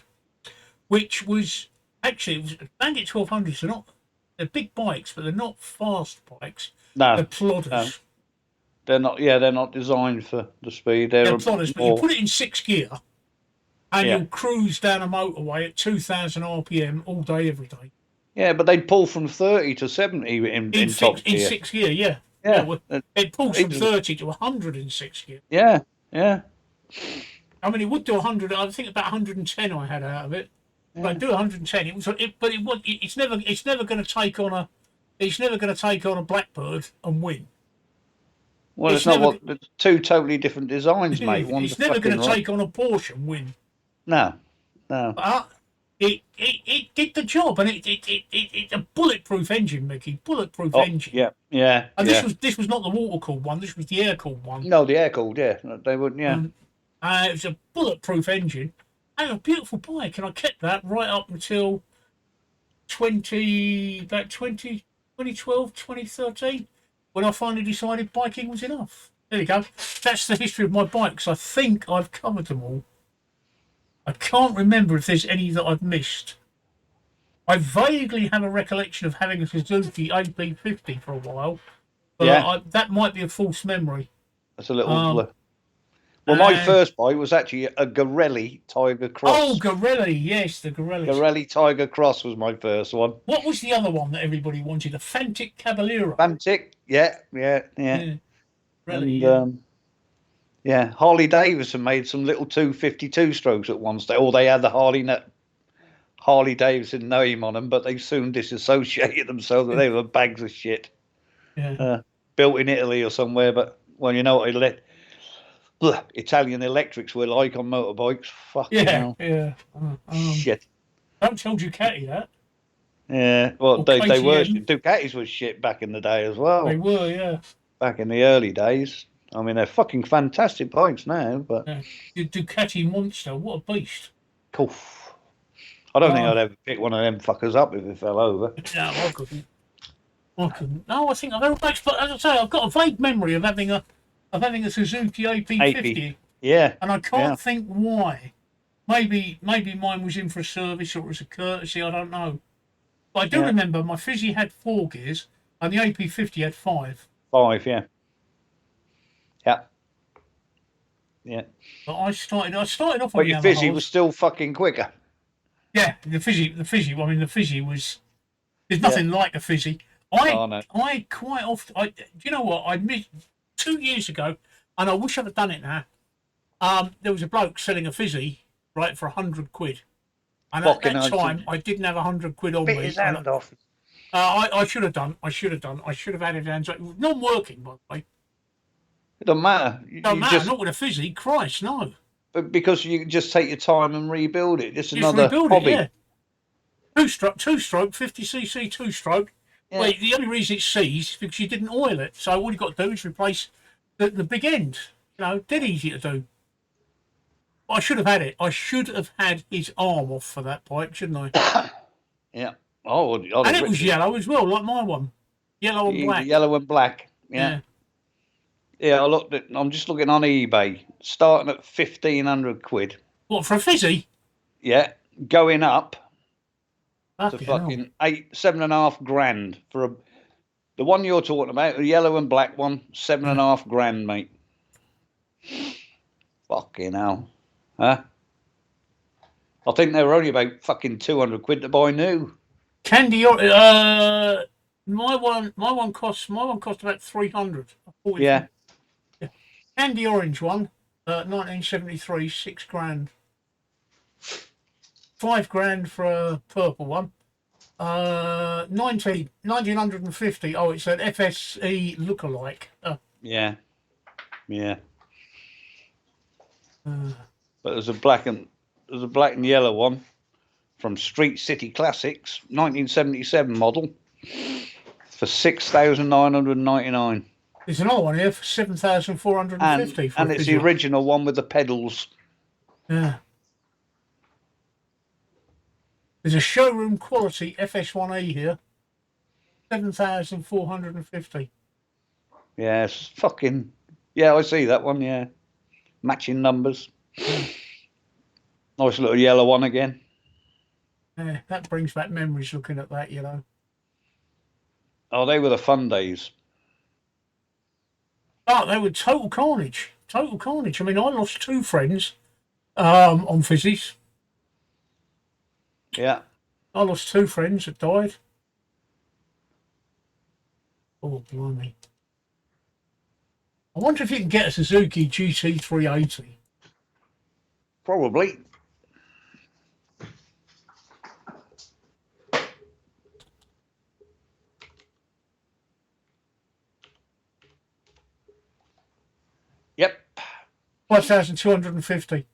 which was actually, Bandit 1200s are not, they're big bikes, but they're not fast bikes. No, They're plodders. no. They're not. Yeah, they're not designed for the speed. They're plodders, but you more, put it in 6 gear and Yeah. you'll cruise down a motorway at 2,000 RPM all day, every day. yeah, but they'd pull from 30 to 70 in top In gear. 6 gear, yeah. Yeah, well, uh, it pulls from even- 30 to 100 in 6 gear. yeah, yeah. I mean, it would do 100. I think about 110 I had out of it. But I'd do 110. It's never going to take on a. It's never going to take on a Blackbird and win. Well, It's it's not never- what. It's two totally different designs, mate. One's It's never going to fucking take on a Porsche and win. No, no. But it did the job, and it's a bulletproof engine, Mickey. Bulletproof Oh, engine. yeah, yeah, And yeah. this was not the water cooled one. This was the air cooled one. No, the air cooled. Yeah, they wouldn't. Yeah, It was a bulletproof engine and a beautiful bike, and I kept that right up until 2012, 2013, when I finally decided biking was enough. There you go. That's the history of my bikes. I think I've covered them all. I can't remember if there's any that I've missed. I vaguely have a recollection of having a Suzuki AP50 for a while, but Yeah. that might be a false memory. that's a little. Um, well, my and- first bike was actually a Gorelli Tiger Cross. Oh, Gorelli, yes, the Gorelli. Gorelli Tiger Cross was my first one. What was the other one that everybody wanted? A Fantic Caballero. Fantic. Yeah, yeah, yeah. Yeah. Really, And yeah. yeah, Harley Davidson made some little 252 strokes at one stage. Or they had the Harley Davidson name on them, but they soon disassociated themselves that they were bags of shit. Yeah. Built in Italy or somewhere. But well, you know what Italian electrics were like on motorbikes. Fucking Yeah, hell. yeah. Shit. Don't tell Ducati that. Yeah. Well, Or they were KTM. Ducatis was shit back in the day as well. They were, yeah. Back in the early days. I mean, they're fucking fantastic bikes now, but The Ducati Monster, what a beast. oof. I don't think Oh. I'd ever pick one of them fuckers up if it fell over. No, I couldn't. No, I think I've ever but as I say, I've got a vague memory of having a Suzuki AP50, Yeah. and I can't Yeah. think why. Maybe mine was in for a service or it was a courtesy, I don't know. But I do Yeah. remember my Fizzy had 4 gears and the AP50 had 5. 5, yeah. Yeah. Yeah. But I started off on But the your Fizzy Yamahas. was still fucking quicker. Yeah, the Fizzy. I mean, the Fizzy was. There's nothing like a Fizzy. Oh, no. I quite often. Do you know what? I missed 2 years ago, and I wish I'd have done it now. There was a bloke selling a Fizzy, right, for £100. And at Fucking that hell, time, I didn't have £100 on Bit me. his and hand off. I should have done. I should have added hands. It was non-working, by the way. It doesn't matter. Don't You matter. just, Not with a Fizzy. Christ, no. because you can just take your time and rebuild it. Just Just another rebuild it, hobby. yeah. Two stroke, 50cc two stroke. Yeah. Well, the only reason it seized is because you didn't oil it. So all you got to do is replace the big end. You know, dead easy to do. I should have had it. I should have had his arm off for that bike, shouldn't I? Yeah. Oh, I'd And have it was ripped yellow as well, like my one. Yellow and black. Yellow and black. Yeah. Yeah, I'm just looking on eBay, starting at 1,500 quid. What, for a fizzy? Yeah. Going up to Fucking hell. fucking 7.5 grand for the one you're talking about, the yellow and black one, 7.5 grand, mate. Fucking hell. Huh? I think they were only about fucking 200 quid to buy new. Candy, my one cost about 300. Yeah. Candy orange one, 1973, 6 grand. 5 grand for a purple one. 1950. Oh, it's an FSE lookalike. Yeah. Yeah. But there's a black and yellow one from Street City Classics, 1977 model, for 6,999. There's another one here for 7,450. And it's the original one with the pedals. Yeah. There's a showroom quality FS1E here, 7,450. Yeah, it's fucking. Yeah, I see that one. Yeah, matching numbers. Nice little yellow one again. Yeah, that brings back memories looking at that, you know. Oh, they were the fun days. But they were total carnage. Total carnage. I mean, I lost 2 friends on fizzies. Yeah. I lost 2 friends that died. Oh, blimey. I wonder if you can get a Suzuki GT380. Probably. Yep. 5,250.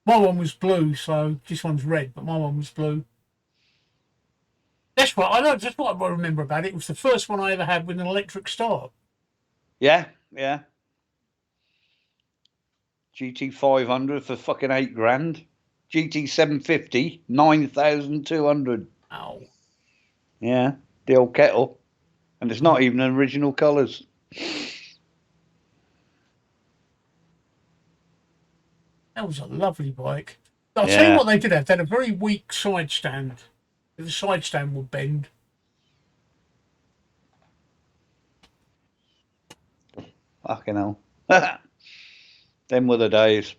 My one was blue, so this one's red, but my one was blue. That's what I know. That's what I remember about it. It was the first one I ever had with an electric start. Yeah. Yeah. GT 500 for fucking 8 grand. GT 750, 9,200. Ow. Yeah. The old kettle. And it's not even original colours. That was a lovely bike. I'll tell you what they did have. They had a very weak side stand. The side stand would bend. Fucking hell. Them were the days.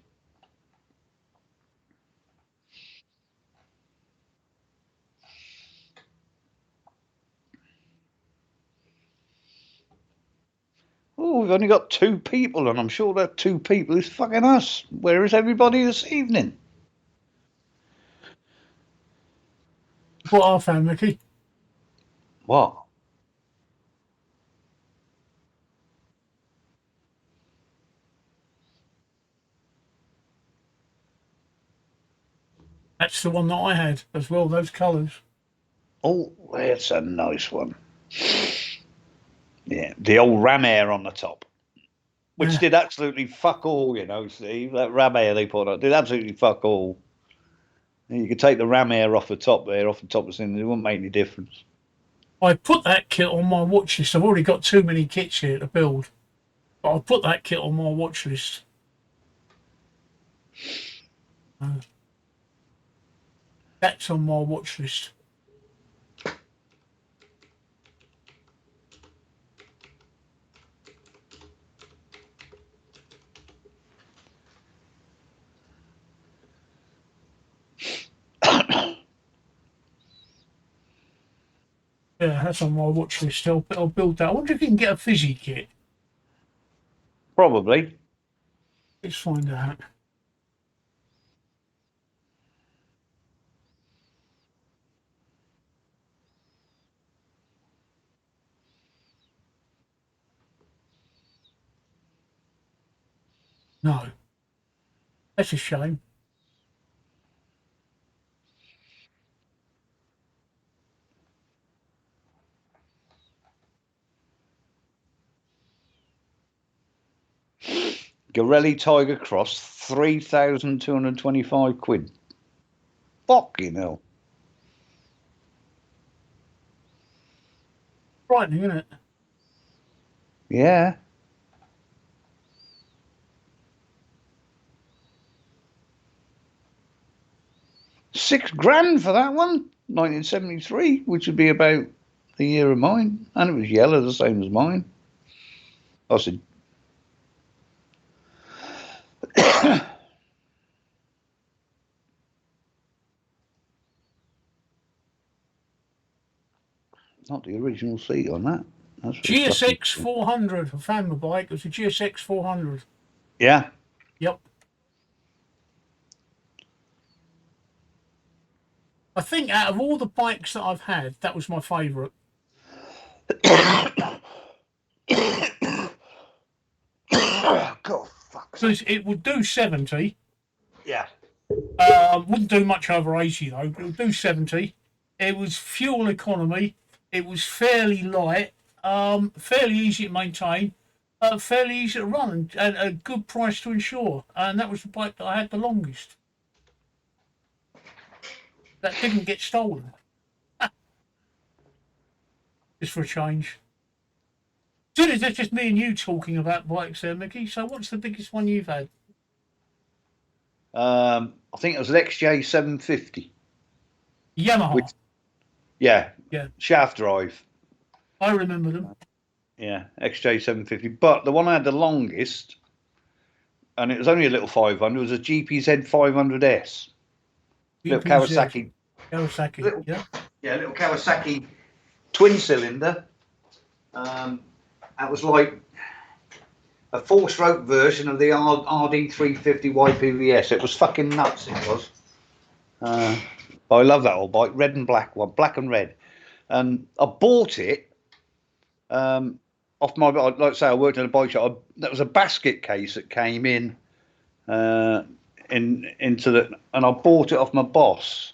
Oh, we've only got 2 people, and I'm sure that 2 people is fucking us. Where is everybody this evening? What I found, Mickey. What? That's the one that I had as well, those colours. Oh, that's a nice one. Yeah, the old ram air on the top, which did absolutely fuck all, you know, Steve. That ram air they put on did absolutely fuck all. You could take the ram air off the top there, off the top of the thing, it wouldn't make any difference. I put that kit on my watch list. I've already got too many kits here to build. But I'll put that kit on my watch list. That's on my watch list. Yeah, that's on my watch list. I'll build that. I wonder if you can get a fizzy kit. Probably. Let's find out. No, that's a shame. Garelli Tiger Cross, 3,225 quid. Fucking hell. Frightening, isn't it? Yeah. £6,000 for that one, 1973, which would be about the year of mine, and it was yellow, the same as mine. I said, not the original seat on that. That's for fucking... GSX 400. I found my bike. It was a GSX 400. Yeah. Yep. I think out of all the bikes that I've had, that was my favourite. God, fuck. Because it would do 70. Yeah. Wouldn't do much over 80 though. It would do 70. It was fuel economy. It was fairly light, fairly easy to maintain, fairly easy to run, and a good price to insure. And that was the bike that I had the longest. That didn't get stolen. Just for a change. So that's just me and you talking about bikes there, Mickey. So what's the biggest one you've had? I think it was an XJ750. Yamaha. Yeah. Yeah. Shaft drive. I remember them. Yeah, XJ750. But the one I had the longest, and it was only a little 500, was a GPZ 500S. Little Kawasaki. Kawasaki, little, yeah. Yeah, little Kawasaki twin cylinder. That was like a 4-stroke version of the RD350 YPVS. It was fucking nuts, it was. I love that old bike, red and black one, black and red. And I bought it off my, like I say, I worked in a bike shop. That was a basket case that came in into the, and I bought it off my boss.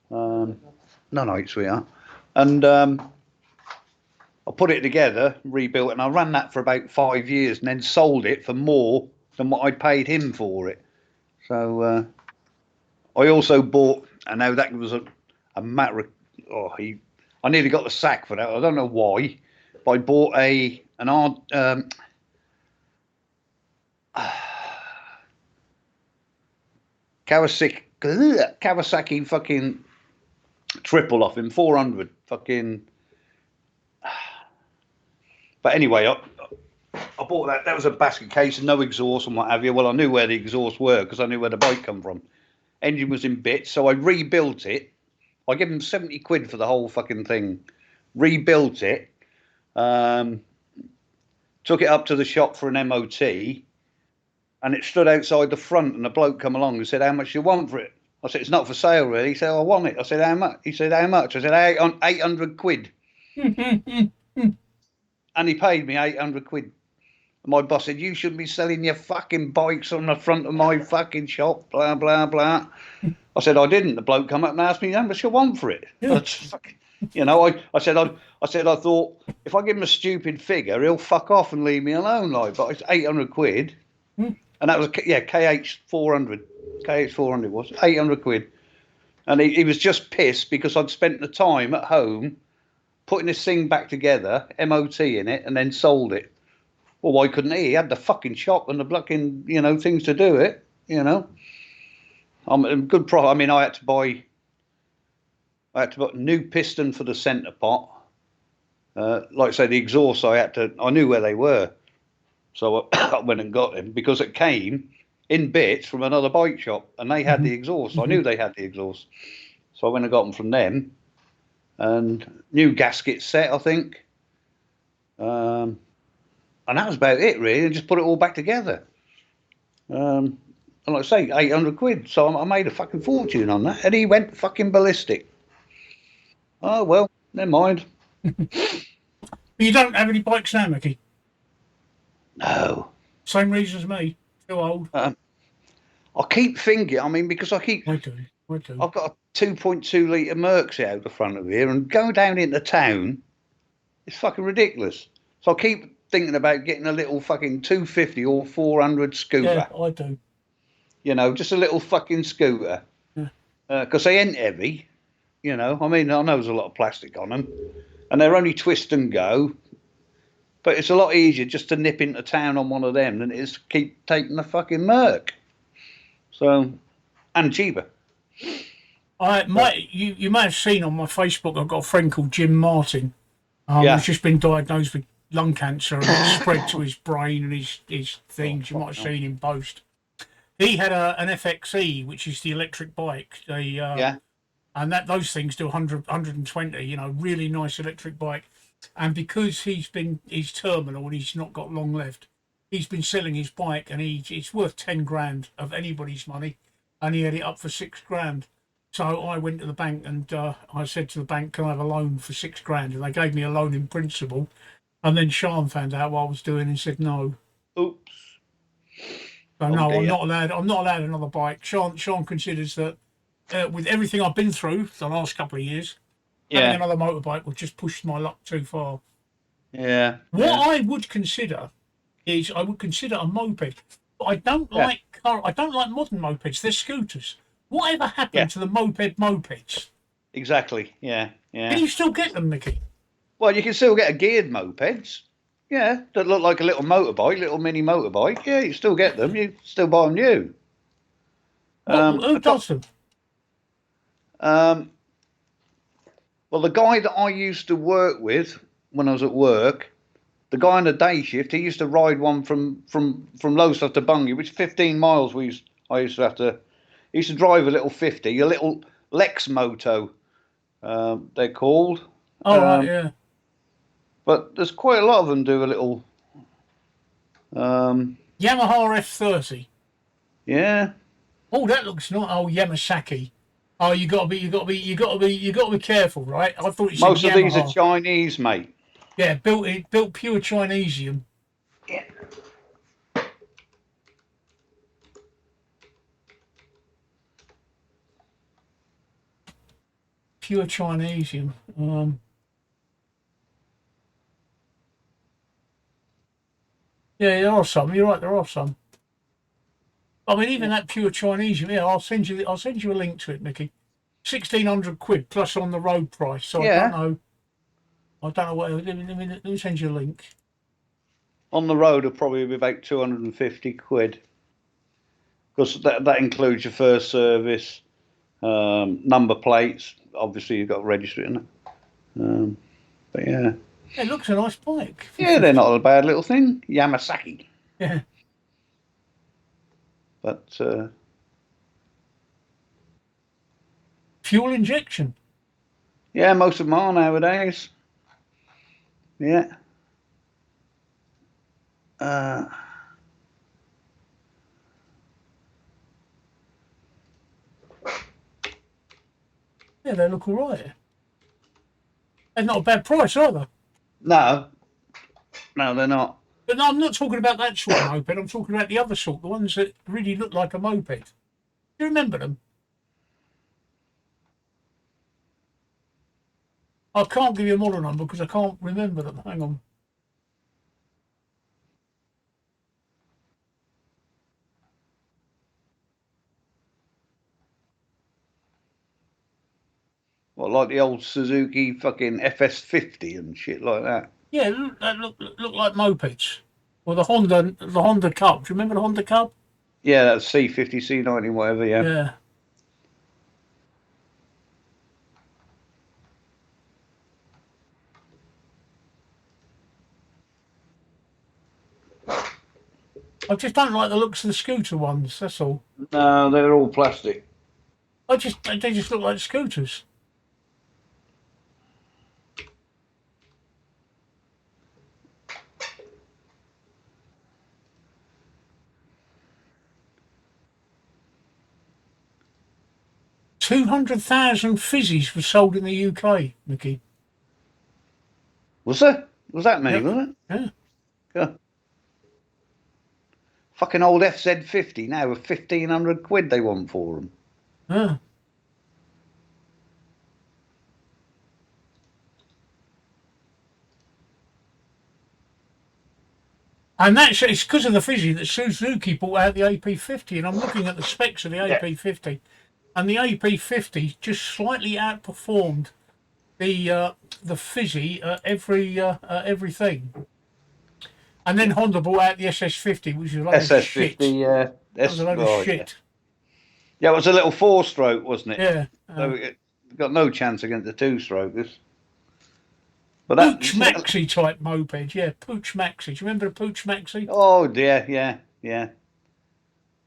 No, sweetheart. And I put it together, rebuilt it, and I ran that for about 5 years, and then sold it for more than what I paid him for it. So I also bought, and now that was a matter of, I nearly got the sack for that. I don't know why, but I bought Kawasaki fucking triple off him, 400 fucking. But anyway, I bought that. That was a basket case and no exhaust and what have you. Well, I knew where the exhausts were because I knew where the bike come from. Engine was in bits, so I rebuilt it. I gave him 70 quid for the whole fucking thing. Rebuilt it. Took it up to the shop for an MOT, and it stood outside the front. And the bloke come along and said, "How much do you want for it?" I said, "It's not for sale, really." He said, "I want it." I said, "How much?" He said, "How much?" I said, 800 quid. And he paid me 800 quid. My boss said, "You shouldn't be selling your fucking bikes on the front of my fucking shop, blah, blah, blah." I said, "I didn't." The bloke come up and asked me, "How much you want for it?" Yeah. You know, I said, I thought, if I give him a stupid figure, he'll fuck off and leave me alone. Like, but it's 800 quid. And that was, KH400. KH400 was 800 quid. And he was just pissed because I'd spent the time at home putting this thing back together, MOT in it, and then sold it. Well, why couldn't he? He had the fucking shop and the fucking, things to do it, I'm a good profit. I mean, I had to buy a new piston for the centre pot. Like I say, the exhaust, I knew where they were. So I went and got them because it came in bits from another bike shop and they had the exhaust. I knew they had the exhaust. So I went and got them from them. And new gasket set, I think. And that was about it, really. And just put it all back together. And like I say, 800 quid. So I made a fucking fortune on that. And he went fucking ballistic. Oh, well, never mind. You don't have any bikes now, Mickey? No. Same reason as me. Too old. I keep thinking. I mean, because I do. I've got a 2.2 litre Mercs out the front of here, and go down into town, it's fucking ridiculous. So I keep thinking about getting a little fucking 250 or 400 scooter. Yeah, I do. You know, just a little fucking scooter. Yeah. Because they ain't heavy. You know, I mean, I know there's a lot of plastic on them, and they're only twist and go. But it's a lot easier just to nip into town on one of them than it is to keep taking the fucking Merc. So, and cheaper. You may have seen on my Facebook, I've got a friend called Jim Martin. Yeah. Who's just been diagnosed with lung cancer and it's spread to his brain and his things. You might have seen him boast. He had an FXE, which is the electric bike. Yeah. And those things do 100, 120. You know, really nice electric bike. And because he's terminal and he's not got long left, he's been selling his bike and it's worth 10 grand of anybody's money, and he had it up for 6 grand. So I went to the bank and I said to the bank, "Can I have a loan for 6 grand?" And they gave me a loan in principle. And then Sean found out what I was doing and said no. Oops. So no, I'm not allowed. I'm not allowed another bike. Sean considers that with everything I've been through the last couple of years, having another motorbike would just push my luck too far. Yeah. What I would consider is a moped, but I don't like modern mopeds. They're scooters. Whatever happened to the mopeds? Exactly. Yeah. Yeah. Can you still get them, Mickey? Well, you can still get a geared mopeds. Yeah, that look like a little motorbike, little mini motorbike. Yeah, you still get them. You still buy them new. Who does them? Well, the guy that I used to work with when I was at work, the guy on the day shift, he used to ride one from Lowestoft to Bungay, which is 15 miles. I used to have to. He used to drive a little 50, a little Lex Moto, they're called. Oh, right, yeah. But there's quite a lot of them do a little. Yamaha F30. Yeah. Oh, that looks not. Oh, Yamasaki. Oh, you got to be careful, right? I thought you said Most of Yamaha. these are Chinese, mate. Yeah, built pure Chinesium. Yeah. Pure Chinesium. Yeah, there are some. You're right. There are some. I mean, even that pure Chinesium. Yeah, I'll send you a link to it, Mickey. 1,600 quid plus on the road price. So Yeah. I don't know what. Let me send you a link. On the road will probably be about 250 quid. Because that includes your first service, number plates. Obviously, you've got to register it in it. But yeah. It looks a nice bike. Yeah, they're not a bad little thing. Yamasaki. Yeah. But Fuel injection. yeah, most of them are nowadays. Yeah. Yeah, they look all right. They're not a bad price either. No, they're not. But no, I'm not talking about that sort of moped. I'm talking about the other sort, the ones that really look like a moped. Do you remember them? I can't give you a model number because I can't remember them. Hang on. What, like the old Suzuki fucking FS50 and shit like that? Yeah, look like mopeds. Or the Honda Cub. Do you remember the Honda Cub? Yeah, that's C50, C90, whatever. Yeah. Yeah. I just don't like the looks of the scooter ones. That's all. No, they're all plastic. They just look like scooters. $200,000 fizzies were sold in the UK, Mickey. Was there? Was that many? Yep. Was it? Yeah. Yeah. Fucking old FZ50 now with 1,500 quid they want for them. Huh. And that's it's because of the fizzy that Suzuki bought out the AP50, and I'm looking at the specs of the AP50, and the AP50 just slightly outperformed the fizzy everything. And then Honda bought out the SS50, which is a load of shit. SS50, yeah. That was a load of shit. Yeah, it was a little 4-stroke, wasn't it? Yeah. So it got no chance against the 2-strokers. But Pooch Maxi type moped, yeah, Pooch Maxi. Do you remember the Pooch Maxi? Oh dear, yeah.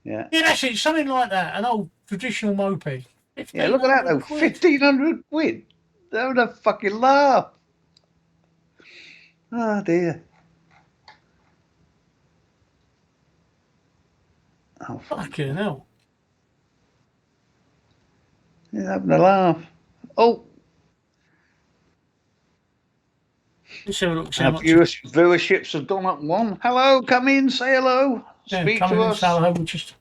Yeah, that's it, something like that, an old traditional moped. Yeah, look at that though, 1,500 quid. That would have fucking laugh. Oh dear. Oh fucking hell. Yeah, having a laugh. Oh. Let's have a look. Viewerships have gone up one. Hello, come in, say hello. Speak to us. Hello, we're just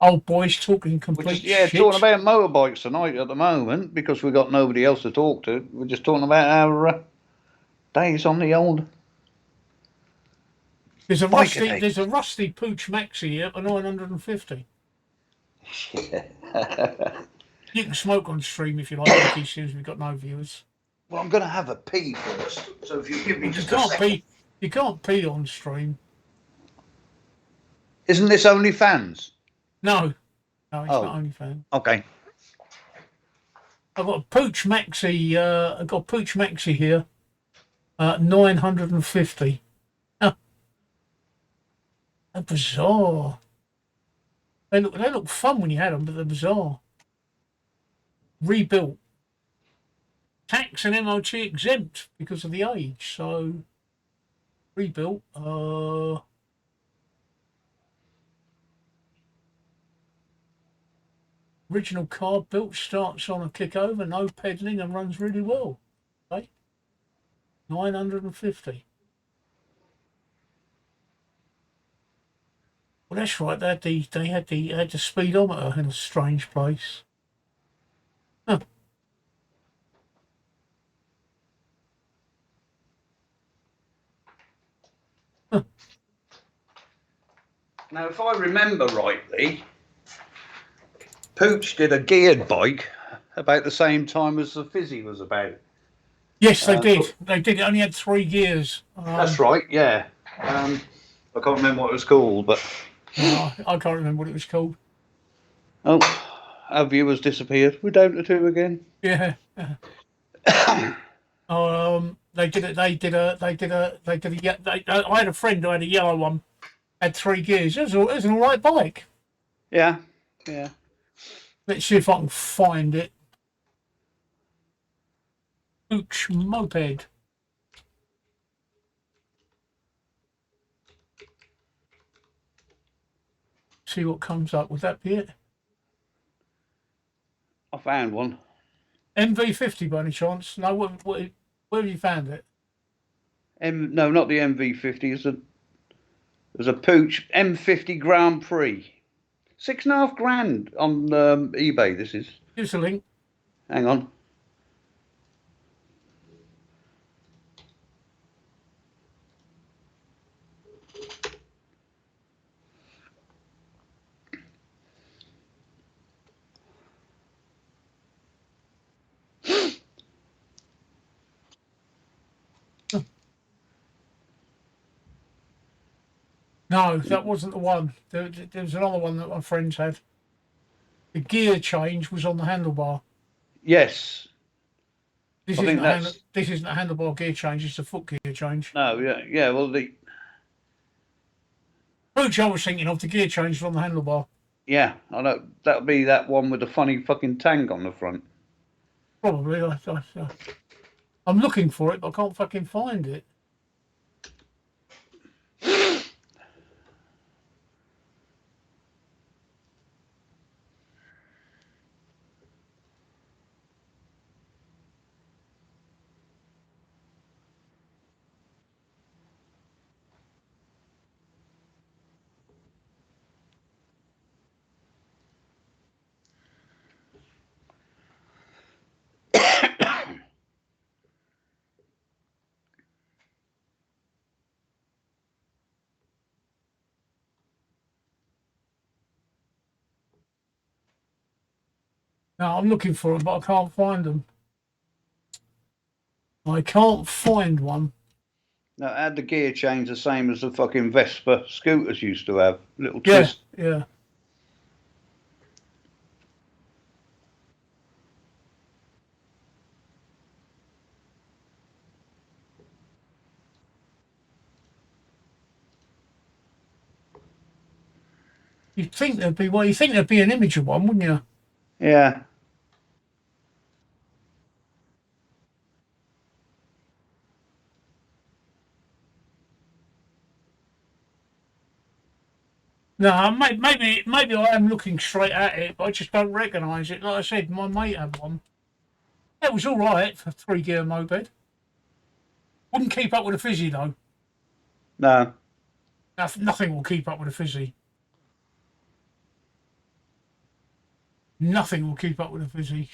old boys talking complete shit. Talking about motorbikes tonight at the moment because we've got nobody else to talk to. We're just talking about our days on the old. There's a rusty Pooch Maxi here for 950. Yeah. You can smoke on stream if you like, Nicky, as soon as we've got no viewers. Well, I'm going to have a pee first, so if you give me just a second. You can't pee on stream. Isn't this OnlyFans? No, it's not OnlyFans. Okay. I've got a Pooch Maxi here, 950. Oh, they're bizarre. They look fun when you had them, but they're bizarre. Rebuilt. Tax and MOT exempt because of the age, so rebuilt. Original car built, starts on a kick over, no pedaling, and runs really well. Okay, 950. Well, that's right. They had the speedometer in a strange place. Huh. Huh. Now, if I remember rightly, Pooch did a geared bike about the same time as the Fizzy was about. Yes, they did. They did. It only had 3 gears. That's right. Yeah. I can't remember what it was called, but no, I can't remember what it was called. Oh, our viewers disappeared. We're down to 2 again. Yeah. They did it. I had a friend who had a yellow one, had 3 gears. It was an all right bike. Yeah. Yeah. Let's see if I can find it. Pooch moped. See what comes up. Would that be it? I found one. MV50 by any chance? No. Where have you found it? No, not the MV50. There's a Pooch M50 Grand Prix. 6.5 grand on eBay. This is. Here's a link. Hang on. No, that wasn't the one. There was another one that my friends had. The gear change was on the handlebar. Yes. This isn't a handlebar gear change. It's a foot gear change. No, yeah. Well, Pooch I was thinking of, the gear change was on the handlebar. Yeah, I know. That would be that one with the funny fucking tank on the front. Probably. I'm looking for it, but I can't fucking find it. No, I'm looking for them, but I can't find them. I can't find one. Now, had the gear change the same as the fucking Vespa scooters used to have, little Yeah, twist. yeah. You'd think there'd be you think there'd be an image of one, wouldn't you? Yeah. No, maybe I am looking straight at it, but I just don't recognise it. Like I said, my mate had one. It was all right for a 3 gear moped. Wouldn't keep up with a fizzy though. No. Nothing will keep up with a fizzy. Nothing will keep up with a fizzy.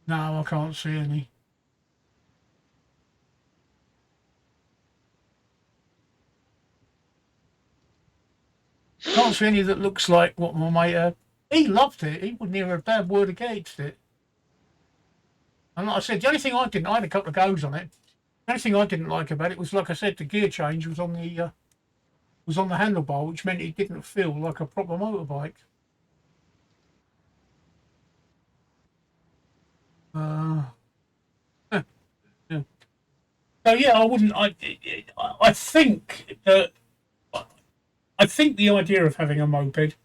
No, I can't see any. Can't see any that looks like what my mate had. He loved it. He wouldn't hear a bad word against it. And like I said, the only thing I had a couple of goes on it. The only thing I didn't like about it was, like I said, the gear change was on the handlebar, which meant it didn't feel like a proper motorbike. Uh, yeah. So yeah, I wouldn't. I think that I think the idea of having a moped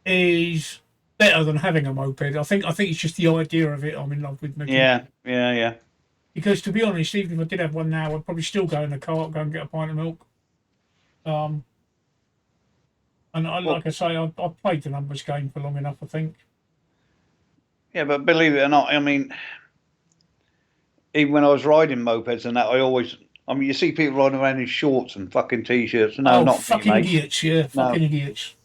is better than having a moped. I think it's just the idea of it I'm in love with, Mickey. Yeah. Yeah. Yeah. Because to be honest, even if I did have one now, I'd probably still go in the car, go and get a pint of milk. Um, and Well, like I say, I've played the numbers game for long enough, I think. yeah, but believe it or not, I mean, even when I was riding mopeds and that, I mean, you see people riding around in shorts and fucking t-shirts. No, Oh, not me, fucking mate. idiots! Yeah, No, fucking idiots.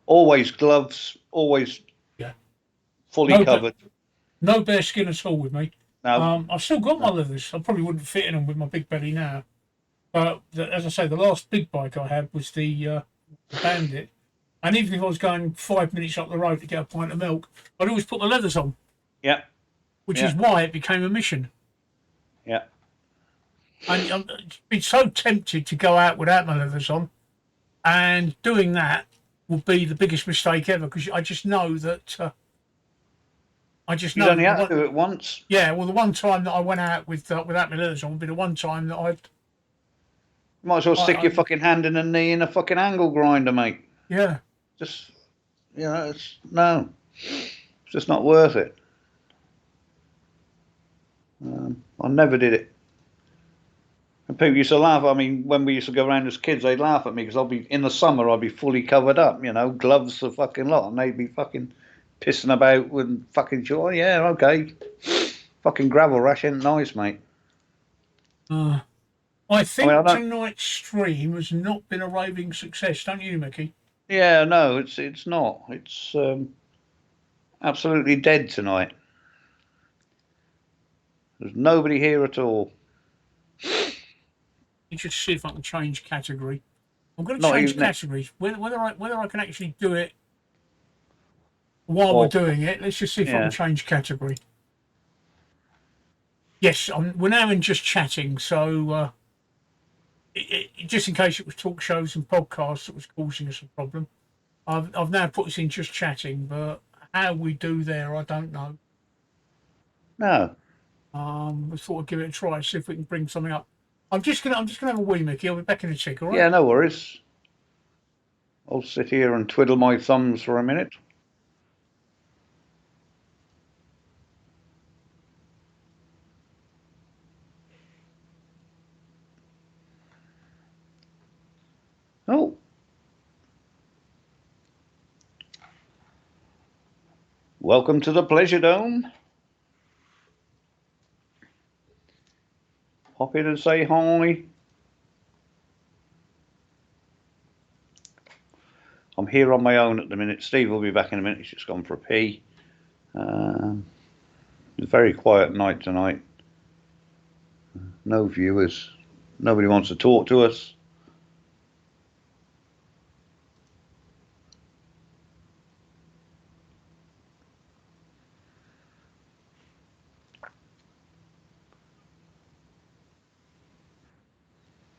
always gloves, always Yeah, fully no, covered. no bare skin at all with me. No, I've still got my no. leathers. I probably wouldn't fit in them with my big belly now. But as I say, the last big bike I had was the Bandit. And even if I was going 5 minutes up the road to get a pint of milk, I'd always put the leathers on, Yeah, which is yeah, why it became a mission. yeah. And I've been so tempted to go out without my leathers on, and doing that would be the biggest mistake ever because I just know that You'd only the have one, to do it once. yeah, well, the one time that I went out without my leathers on would be the one time that You might as well stick I your fucking hand and a knee in a fucking angle grinder, mate. yeah. Just, it's no, it's just not worth it. I never did it. And people used to laugh. I mean, when we used to go around as kids, they'd laugh at me because I'd be in the summer. I'd be fully covered up, gloves, the fucking lot, and they'd be fucking pissing about with fucking joy. Yeah, okay. Fucking gravel rash ain't nice, mate. Uh, I I mean, I think don't. tonight's stream has not been a raving success, don't you, Mickey? Yeah, no, it's not. It's absolutely dead tonight. There's nobody here at all. Let me just see if I can change category. I'm going to Not change even it. category. Whether I can actually do it while we're Well, doing it. Let's just see if I can yeah. change category. Yes, we're now in just chatting. So just in case it was talk shows and podcasts that was causing us a problem, I've now put us in just chatting. But how we do there, I don't know. No. We thought I'd give it a try, see if we can bring something up. I'm just gonna have a wee, Mickey. I'll be back in a tick. All right. Yeah, no worries. I'll sit here and twiddle my thumbs for a minute. Oh, welcome to the Pleasure Dome. Hop in and say hi. I'm here on my own at the minute. Steve will be back in a minute. He's just gone for a pee. It's a very quiet night tonight. No viewers. Nobody wants to talk to us.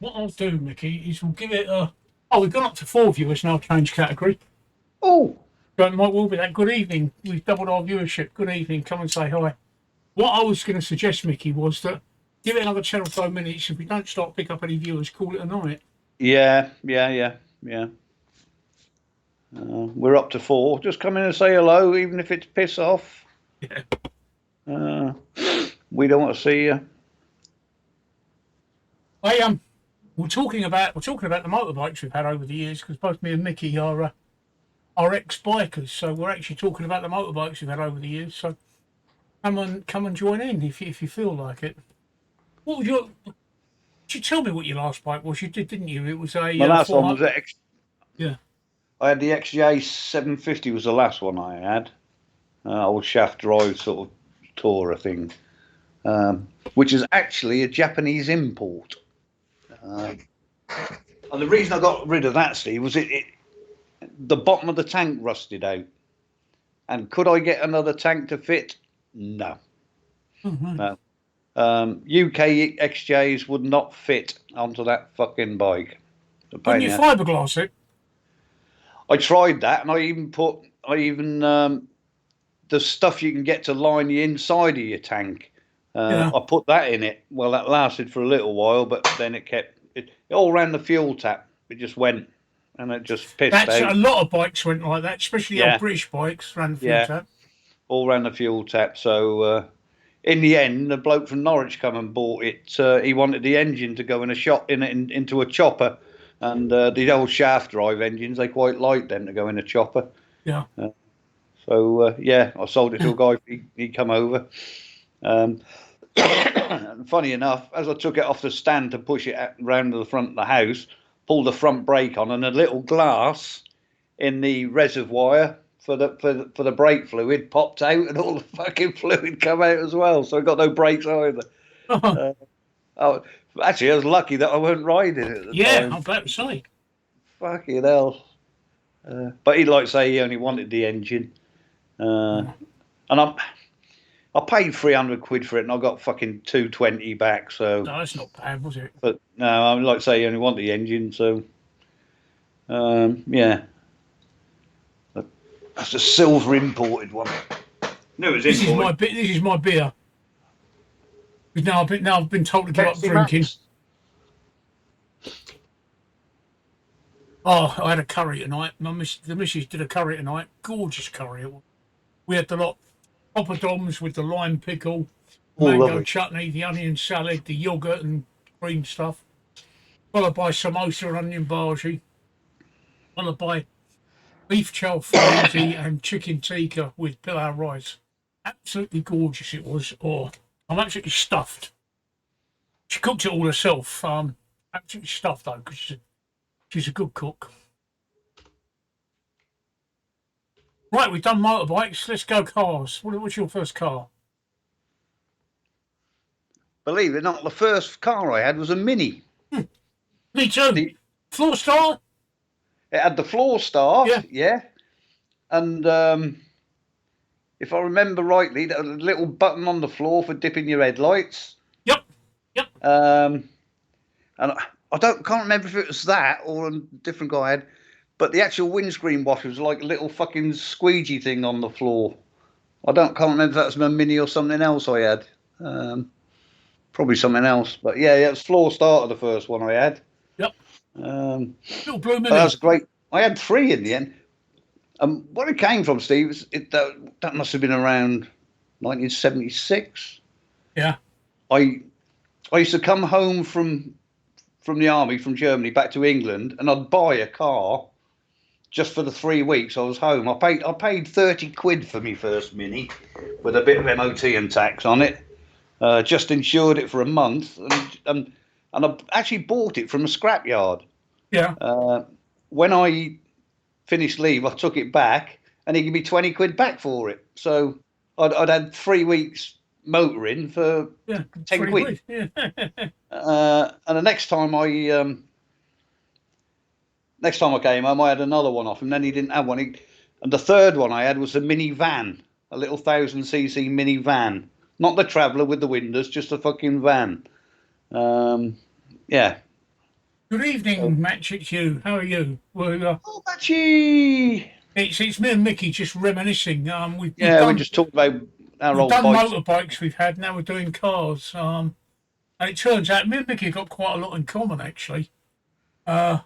what I'll do, Mickey, is we'll give it a. Oh, we've gone up to 4 viewers now. Change category. Oh, So it might well be that. Good evening. We've doubled our viewership. Good evening. Come and say hi. What I was going to suggest, Mickey, was that give it another 10 or so minutes. If we don't start to pick up any viewers, call it a night. yeah. We're up to 4. Just come in and say hello, even if it's piss off. Yeah. We don't want to see you. We're talking about the motorbikes we've had over the years because both me and Mickey are ex-bikers, so we're actually talking about the motorbikes we've had over the years. So come and join in if you feel like it. What was your? Did you tell me what your last bike was? You did, didn't you? It was a. My last one was Yeah. I had the XJ 750 was the last one I had. Old shaft drive sort of tourer thing, which is actually a Japanese import. And the reason I got rid of that, Steve, was the bottom of the tank rusted out. And could I get another tank to fit? No. Mm-hmm. No. UK XJs would not fit onto that fucking bike. Couldn't you fiberglass it? I tried that, and I even the stuff you can get to line the inside of your tank. Yeah. I put that in it. Well, that lasted for a little while, but then it all ran the fuel tap. It just went, and it just pissed out. A lot of bikes went like that, especially old British bikes ran the fuel tap. All ran the fuel tap. So in the end, the bloke from Norwich come and bought it. He wanted the engine to go in a shot into a chopper, and the old shaft drive engines, they quite like them to go in a chopper. Yeah. So I sold it to a guy. He come over. And funny enough, as I took it off the stand to push it round to the front of the house, pulled the front brake on, and a little glass in the reservoir for the brake fluid popped out, and all the fucking fluid come out as well. So I got no brakes either. Actually, I was lucky that I weren't riding it at the time. I'm about to say. Fucking hell. But he'd like to say he only wanted the engine. And I paid 300 quid for it, and I got fucking 220 back. So no, that's not bad, was it? But no, I would like to say he only wanted the engine. So but that's a silver imported one. No, it was imported. This is my beer. Now I've been told to give up drinking. Max. Oh, I had a curry tonight. The missus did a curry tonight. Gorgeous curry. We had the lot poppadoms with the lime pickle, mango chutney, the onion salad, the yogurt and cream stuff, followed by samosa and onion bhaji, followed by beef chow frenzy and chicken tikka with pilau rice. Absolutely gorgeous it was. Oh, I'm absolutely stuffed. She cooked it all herself. Absolutely stuffed though, because she's a good cook. Right, we've done motorbikes. Let's go cars. What's your first car? Believe it or not, the first car I had was a Mini. Me too. Floor Star? It had the floor start, yeah. And if I remember rightly, there was a little button on the floor for dipping your headlights. Yep. And I can't remember if it was that or a different guy had, but the actual windscreen washer was like a little fucking squeegee thing on the floor. Can't remember if that was my Mini or something else I had. Probably something else, but it was floor starter, the first one I had. Yep. Little blue Mini. That was great. I had 3 in the end. Where it came from, Steve, that must have been around 1976. Yeah. I used to come home from the army, from Germany, back to England, and I'd buy a car just for the 3 weeks I was home. I paid 30 quid for my first Mini with a bit of MOT and tax on it. Just insured it for a month, and I actually bought it from a scrapyard. Yeah. When I finished leave, I took it back, and he gave me 20 quid back for it. So I'd had 3 weeks motoring for 10 quid. Yeah. And the next time I came home, I had another one off him. Then he didn't have one. And the third one I had was a mini van, a little 1000cc mini van. Not the Traveller with the windows, just a fucking van. Good evening, Match. It's you. How are you? Well, Oh, Matchy! it's me and Mickey just reminiscing. We've Yeah, we done just talked about our we've old done bikes. motorbikes. We've had now we're doing cars. And it turns out me and Mickey have got quite a lot in common actually. Uh,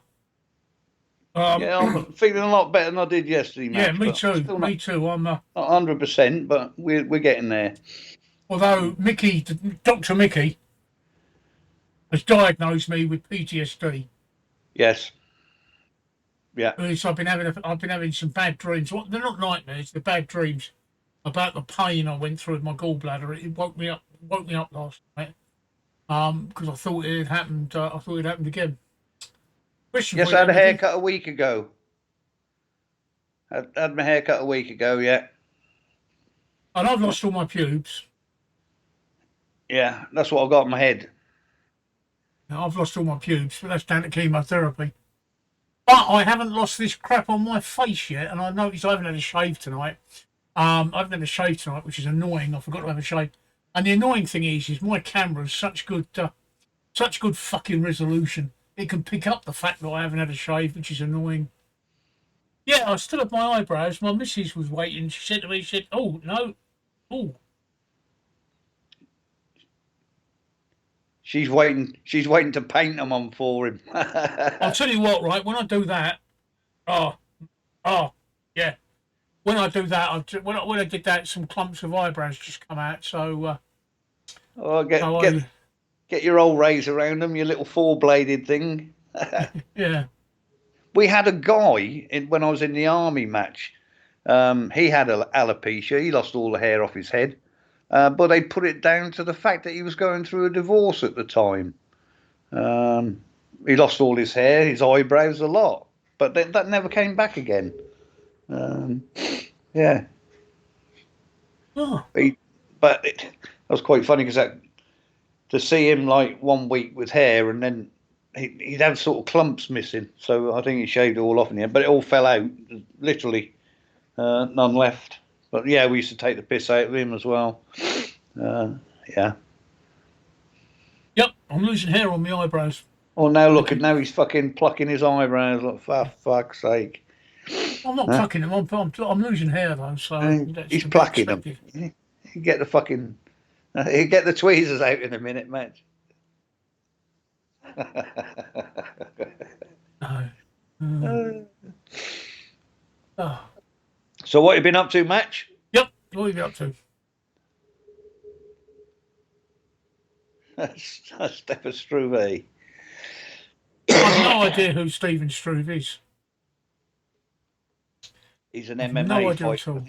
um, Yeah, I'm feeling a lot better than I did yesterday, yeah, Match, me but too. still Me not too. I'm 100%, but we're getting there. although Mickey, Doctor Mickey, has diagnosed me with PTSD. Yes, yeah. So I've been having some bad dreams. What they're not nightmares, they're bad dreams about the pain I went through with my gallbladder. It woke me up last night. Because I thought it had happened. I thought it happened again. Question for Yes, you, I had though, a Mickey. haircut a week ago. Had my haircut a week ago, yeah. And I've lost all my pubes. Yeah, that's what I've got in my head. Now, I've lost all my pubes, but that's down to chemotherapy. But I haven't lost this crap on my face yet, and I noticed I haven't had a shave tonight. I haven't had a shave tonight, which is annoying. I forgot to have a shave. And the annoying thing is my camera's such good fucking resolution. It can pick up the fact that I haven't had a shave, which is annoying. Yeah, I still have my eyebrows. My missus was waiting. She said to me, she said, "Oh no, oh." She's waiting to paint them on for him. I'll tell you what, right? When I do that, oh, oh, yeah. When I do that, when I did that, some clumps of eyebrows just come out. Oh, So get your old razor around them, your little four-bladed thing. yeah, We had a guy when I was in the army, Match. He had alopecia. He lost all the hair off his head, but they put it down to the fact that he was going through a divorce at the time. He lost all his hair, his eyebrows, a lot, but that never came back again. Um, yeah, oh, but that was quite funny because to see him like 1 week with hair and then he'd have sort of clumps missing. So I think he shaved it all off in the end, but it all fell out, literally, none left. But yeah, we used to take the piss out of him as well. Yeah. yep. I'm losing hair on my eyebrows. Well, now look at now he's fucking plucking his eyebrows. Like, for fuck's sake. I'm not Huh? plucking them. I'm losing hair though, so that's He's to be plucking them. expected. You get the fucking, you get the tweezers out in a minute, mate. No. Mm. Oh. So what you been up to, Match? Yep. What are you up to? Stephen Struve. I've no idea who Stephen Struve is. He's an I've MMA no idea fighter. at all.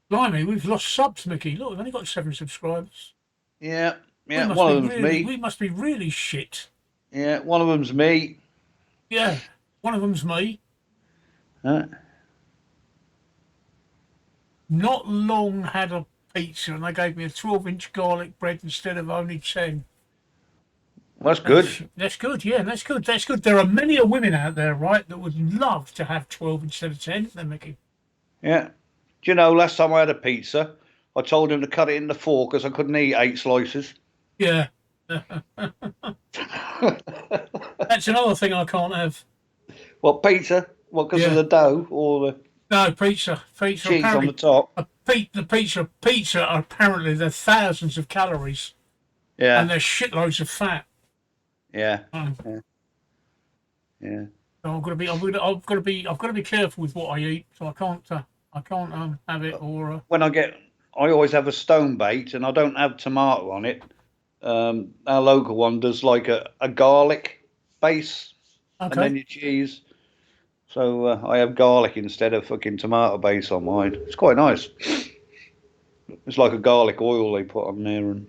Blimey, we've lost subs, Mickey. Look, we've only got 7 subscribers. Yeah, yeah. One of them's me. We must be really shit. Yeah, one of them's me. Yeah, one of them's me. Huh? Not long had a pizza and they gave me a 12-inch garlic bread instead of only 10. Well, that's good. That's good, yeah, that's good. That's good. There are many women out there, right, that would love to have 12 instead of 10. They're Mickey. Yeah. Do you know, last time I had a pizza, I told him to cut it into 4 because I couldn't eat 8 slices. Yeah. That's another thing I can't have. What, pizza? What, because of Yeah. the dough or the No, pizza. Pizza. cheese on Apparently, the top? the pizza. Apparently, they're thousands of calories Yeah, and there's shitloads of fat. yeah, Um, yeah. so I've got to be careful with what I eat. So I can't have it or. When I always have a stone bait and I don't have tomato on it. Our local one does like a garlic base and then Okay. your cheese. So I have garlic instead of fucking tomato base on mine. It's quite nice. It's like a garlic oil they put on there, and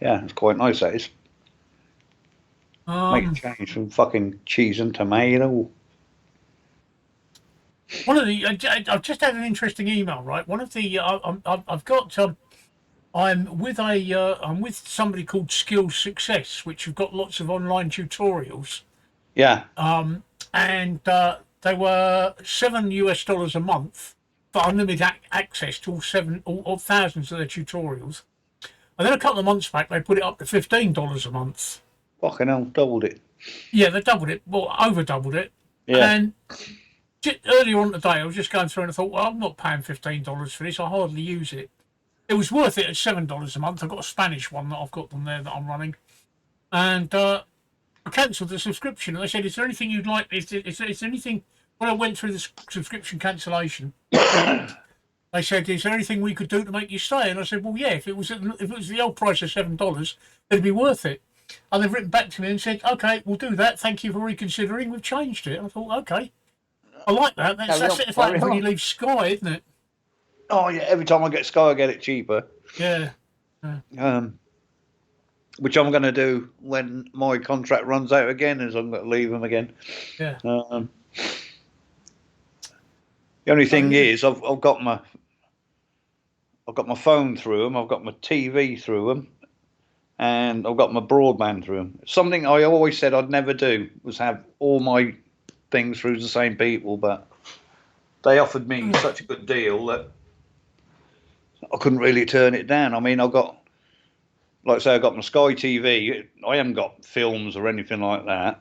yeah, it's quite nice. That is. Make a Um, change from fucking cheese and tomato. one of the I've just had an interesting email. Right, one of the I've got I'm with somebody called Skills Success, which have got lots of online tutorials. Yeah, And they were $7 US a month, for unlimited access to all thousands of their tutorials. And then a couple of months back, they put it up to $15 a month. Fucking hell, doubled it. Yeah, they doubled it, well, over doubled it. Yeah. And just earlier on today, I was just going through and I thought, well, I'm not paying $15 for this. I hardly use it. It was worth it at $7 a month. I've got a Spanish one that I've got on there that I'm running. And I cancelled the subscription. And they said, is there anything you'd like? Is there anything, when I went through the subscription cancellation, they said, is there anything we could do to make you stay? And I said, well, yeah, if it was the old price of $7, it'd be worth it. And they've written back to me and said, okay, we'll do that. Thank you for reconsidering. We've changed it. And I thought, okay. I like that. That's it. It's like when you leave Sky, isn't it? Oh, yeah, every time I get Sky, I get it cheaper. Yeah. Which I'm going to do when my contract runs out again, is I'm going to leave them again. Yeah. The only thing is, I've got my phone through them, I've got my TV through them, and I've got my broadband through them. Something I always said I'd never do was have all my things through the same people, but they offered me such a good deal that I couldn't really turn it down. I mean, I've got, like I say, I've got my Sky TV. I haven't got films or anything like that.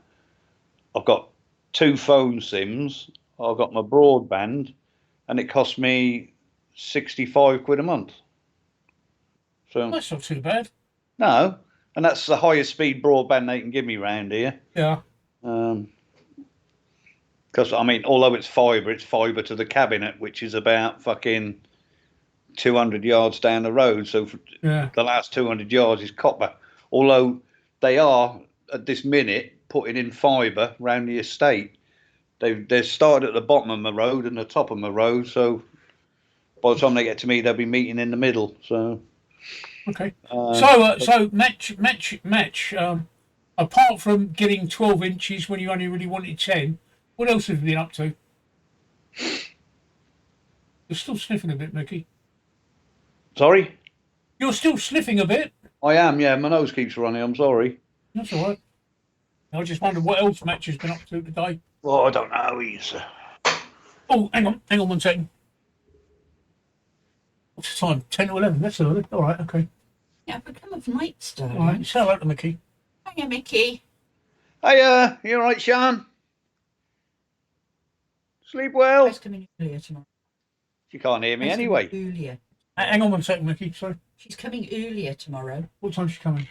I've got 2 phone SIMs. I've got my broadband, and it cost me £65 a month. So That's not too bad. No, and that's the highest speed broadband they can give me round here. Yeah. Because I mean, although it's fibre to the cabinet, which is about fucking 200 yards down the road. So the last 200 yards is copper. Although they are at this minute putting in fibre round the estate. They're started at the bottom of my road and the top of my road. So by the time they get to me, they'll be meeting in the middle. So okay. So match. Apart from getting 12 inches when you only really wanted 10, what else have you been up to? You're still sniffing a bit, Mickey. Sorry? You're still sniffing a bit. I am, yeah. My nose keeps running. I'm sorry. That's all right. I just wondered what else Match has been up to today. Well, I don't know. He's. Oh, hang on 1 second. What's the time? 10 to 11. That's early. All right, okay. Yeah, but come of night, Sterling. All right, say hello to Mickey. Hiya, Mickey. Hey, you all right, Sean? Sleep well? She's coming earlier tomorrow. She can't hear me anyway. Earlier. Hang on 1 second, Mickey. Sorry. She's coming earlier tomorrow. What time's she coming?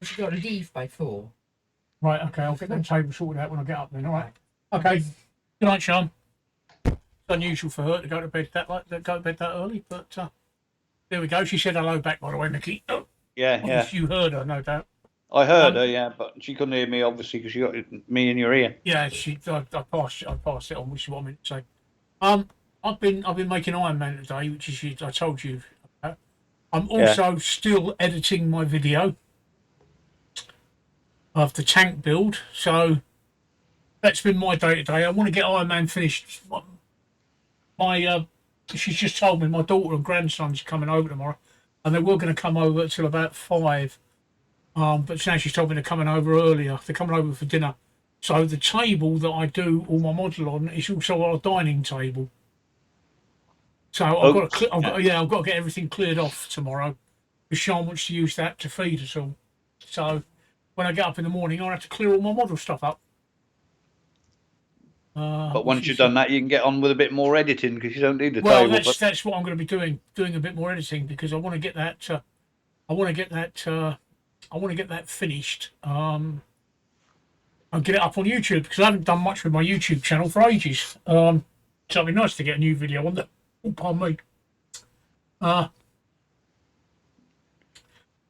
She's got to leave by 4. Right, okay. I'll get that table sorted out when I get up then. All right. Okay. Good night, Sean. It's unusual for her to go to bed that early, but there we go. She said hello back, by the way, Mickey. Oh, Yeah. you heard her, no doubt. I heard her, yeah, but she couldn't hear me, obviously, because she got me in your ear. Yeah, I passed it on, which is what I meant to say. I've been making Iron Man today, which is I told you about. I'm also still editing my video of the tank build, so that's been my day today. I want to get Iron Man finished. She's just told me my daughter and grandson's coming over tomorrow, and they were going to come over till about 5. But now she's told me they're coming over earlier. They're coming over for dinner. So the table that I do all my model on is also our dining table. So I've got to get everything cleared off tomorrow, because Sean wants to use that to feed us all. So when I get up in the morning, I'll have to clear all my model stuff up. But once you've done that, you can get on with a bit more editing, because you don't need the well, table. That's what I'm going to be doing a bit more editing, because I want to get that. I want to get that finished. I'll get it up on YouTube, because I haven't done much with my YouTube channel for ages. So it'd be nice to get a new video on that. Oh, pardon me.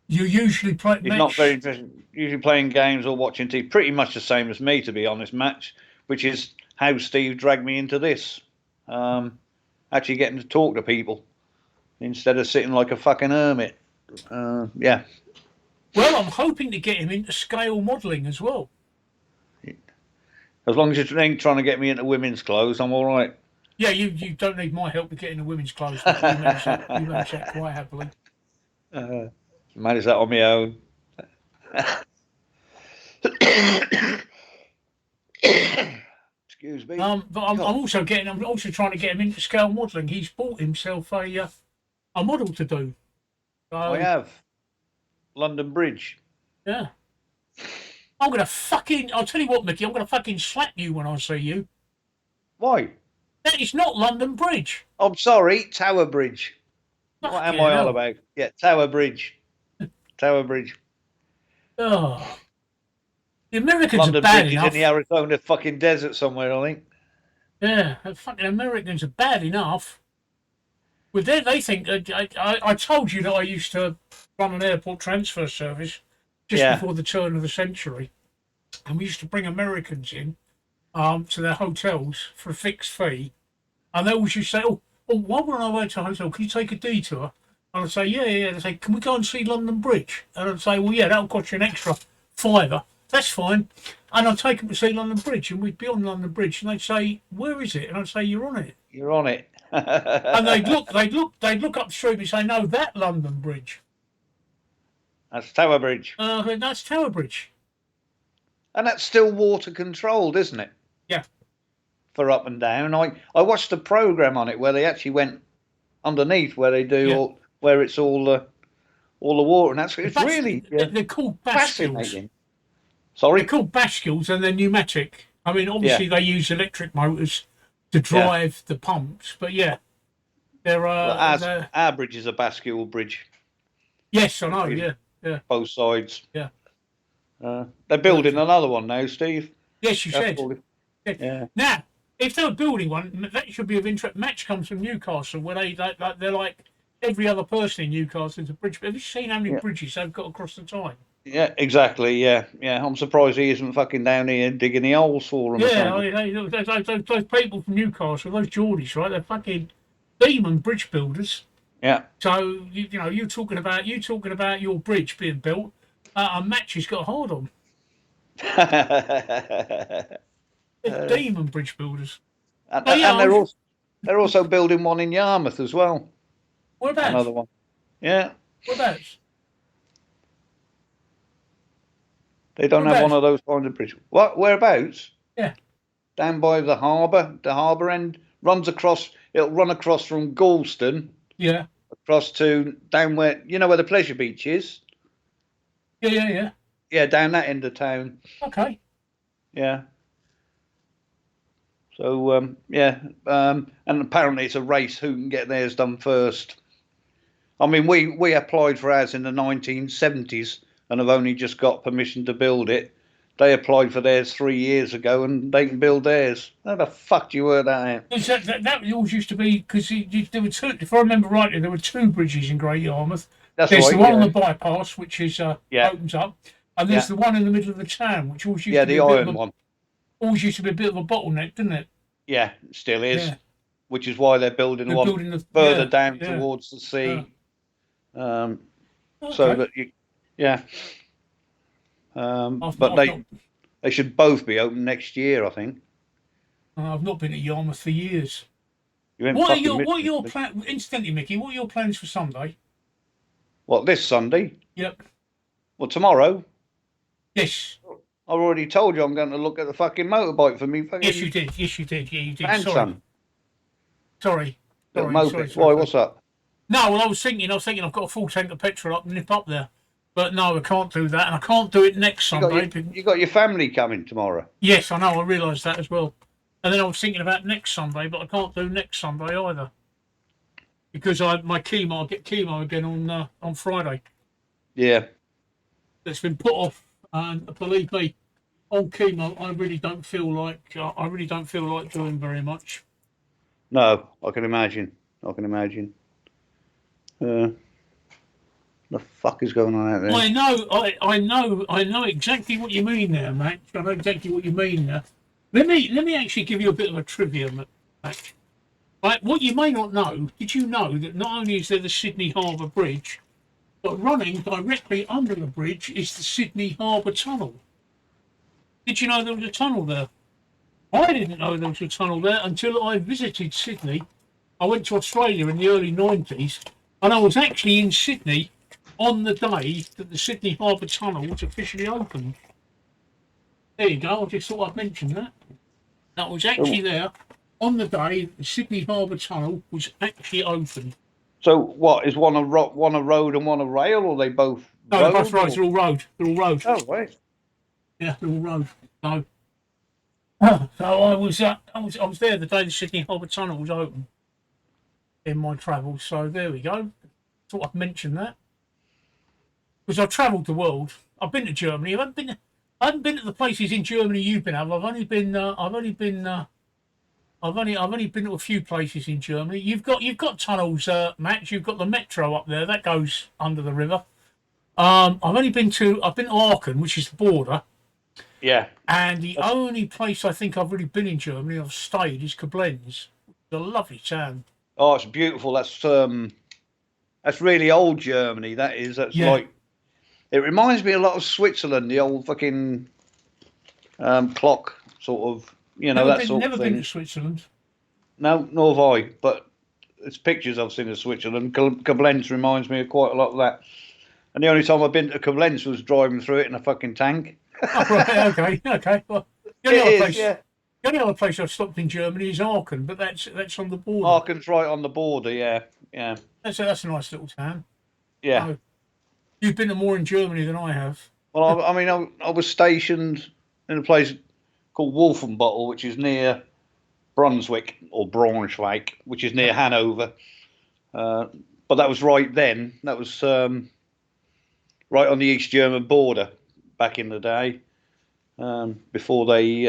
You usually play. He's not very interested. Usually playing games or watching TV. Pretty much the same as me, to be honest, Match. Which is how Steve dragged me into this. Actually getting to talk to people instead of sitting like a fucking hermit. Yeah. Well, I'm hoping to get him into scale modelling as well. As long as you ain't trying to get me into women's clothes, I'm all right. Yeah, you don't need my help to get into women's clothes. You manage that quite happily. Manage that on my own. Excuse me. But I'm also trying to get him into scale modelling. He's bought himself a model to do. So, I have. London Bridge. yeah. I'll tell you what, Mickey, I'm gonna fucking slap you when I see you. Why? That is not London Bridge. I'm sorry, Tower Bridge. What am Fucking I on hell. about? Yeah, Tower Bridge. Tower Bridge. Oh. The Americans London are bad Bridge is enough. in the Arizona fucking desert somewhere, I think. Yeah, the fucking Americans are bad enough. Well, they think. I told you that I used to run an airport transfer service just Yeah. before the turn of the century, and we used to bring Americans in to their hotels for a fixed fee, and they always used to say, "Oh, while we're on our way to a hotel, can you take a detour?" And I'd say, "Yeah." They'd say, "Can we go and see London Bridge?" And I'd say, "Well, yeah, that'll cost you an extra £5. That's fine." And I'd take them to see London Bridge, and we'd be on London Bridge, and they'd say, "Where is it?" And I'd say, "You're on it." You're on it. And they'd look up the street and say, "No, that London Bridge." That's Tower Bridge. That's Tower Bridge. And that's still water controlled, isn't it? Yeah. For up and down. I watched a program on it where they actually went underneath where they do where it's all the water, and it's really They're called bascules. fascinating. Sorry? They're called bascules, and they're pneumatic. I mean, obviously they use electric motors to drive the pumps, but yeah, they're our bridge is a bascule bridge. yes, I know, yeah. Both sides. Yeah. They're building another one now, Steve. Yes, you said. Yeah. Now, if they're building one, that should be of interest. Match comes from Newcastle, where they're like every other person in Newcastle is a bridge. Have you seen how many bridges they've got across the time? Yeah, exactly. Yeah. I'm surprised he isn't fucking down here digging the holes for them. Yeah, those people from Newcastle, those Geordies, right? They're fucking demon bridge builders. Yeah. So you're talking about your bridge being built, and Match has got a hold on. They're demon bridge builders. And, Oh, yeah, and they're also building one in Yarmouth as well. Whereabouts? Another one. Yeah. Whereabouts? They don't have one of those kinds of bridges. What? Whereabouts? Yeah. Down by the harbour end. It'll run across from Galston. Yeah. Across to down where where the pleasure beach is. Yeah. Yeah, down that end of town. Okay. Yeah. So and apparently it's a race who can get theirs done first. I mean, we applied for ours in the 1970s and have only just got permission to build it. They applied for theirs 3 years ago and they can build theirs. How the fuck do you work that out? That always used to be, because there were two, if I remember rightly, there were two bridges in Great Yarmouth. That's There's right, the one on the bypass, which is opens up, and there's the one in the middle of the town, which always used to be the iron one. Always used to be a bit of a bottleneck, didn't it? Yeah, it still is. Yeah. Which is why they're building one further down towards the sea. Okay. So that but they should both be open next year, I think. I've not been to Yarmouth for years. What are your plans? Incidentally, Mickey, what are your plans for Sunday? What, this Sunday? Yep. Well, tomorrow. Yes. I've already told you I'm going to look at the fucking motorbike for me. Yes, you did. Yeah, you did. Grandson. Sorry. Why? What's up? No, well, I was thinking I've got a full tank of petrol up and nip up there. But no, I can't do that, and I can't do it next Sunday. You got your family coming tomorrow. Yes, I know. I realised that as well. And then I was thinking about next Sunday, but I can't do next Sunday either because I get chemo again on Friday. Yeah. It's been put off, and believe me, on chemo, I really don't feel like doing very much. No, I can imagine. The fuck is going on out there? I know exactly what you mean there, Matt. I know exactly what you mean there. Let me actually give you a bit of a trivia, Matt. Right, what you may not know, did you know that not only is there the Sydney Harbour Bridge, but running directly under the bridge is the Sydney Harbour Tunnel? Did you know there was a tunnel there? I didn't know there was a tunnel there until I visited Sydney. I went to Australia in the early 90s, and I was actually in Sydney on the day that the Sydney Harbour Tunnel was officially opened. There you go. I just thought I'd mention that. I was actually there on the day the Sydney Harbour Tunnel was actually opened. So what is one a road and one a rail, or they both? No, they're road, both roads. They're all road. They're all road. Oh right. Yeah, they're all road. So, so I was there the day the Sydney Harbour Tunnel was open in my travels. So there we go. Thought I'd mention that because I've travelled the world. I've been to Germany. I haven't been to the places in Germany you've been at. I've only been to a few places in Germany. You've got tunnels, Matt. You've got the metro up there that goes under the river. I've been to Aachen, which is the border. Yeah. And the only place I think I've really been in Germany I've stayed is Koblenz. It's a lovely town. Oh, it's beautiful. That's really old Germany. That is. That's like. It reminds me a lot of Switzerland. The old fucking clock sort of. You know, that sort of thing. Never been to Switzerland. No, nor have I. But it's pictures I've seen of Switzerland. Koblenz reminds me of quite a lot of that. And the only time I've been to Koblenz was driving through it in a fucking tank. Oh, right, okay. Well, the only other place I've stopped in Germany is Aachen, but that's on the border. Aachen's right on the border, yeah. That's a nice little town. Yeah. So, you've been to more in Germany than I have. Well, I was stationed in a place called Wolfenbüttel, which is near Brunswick, or Braunschweig, which is near Hanover. But that was right then. That was right on the East German border back in the day, before they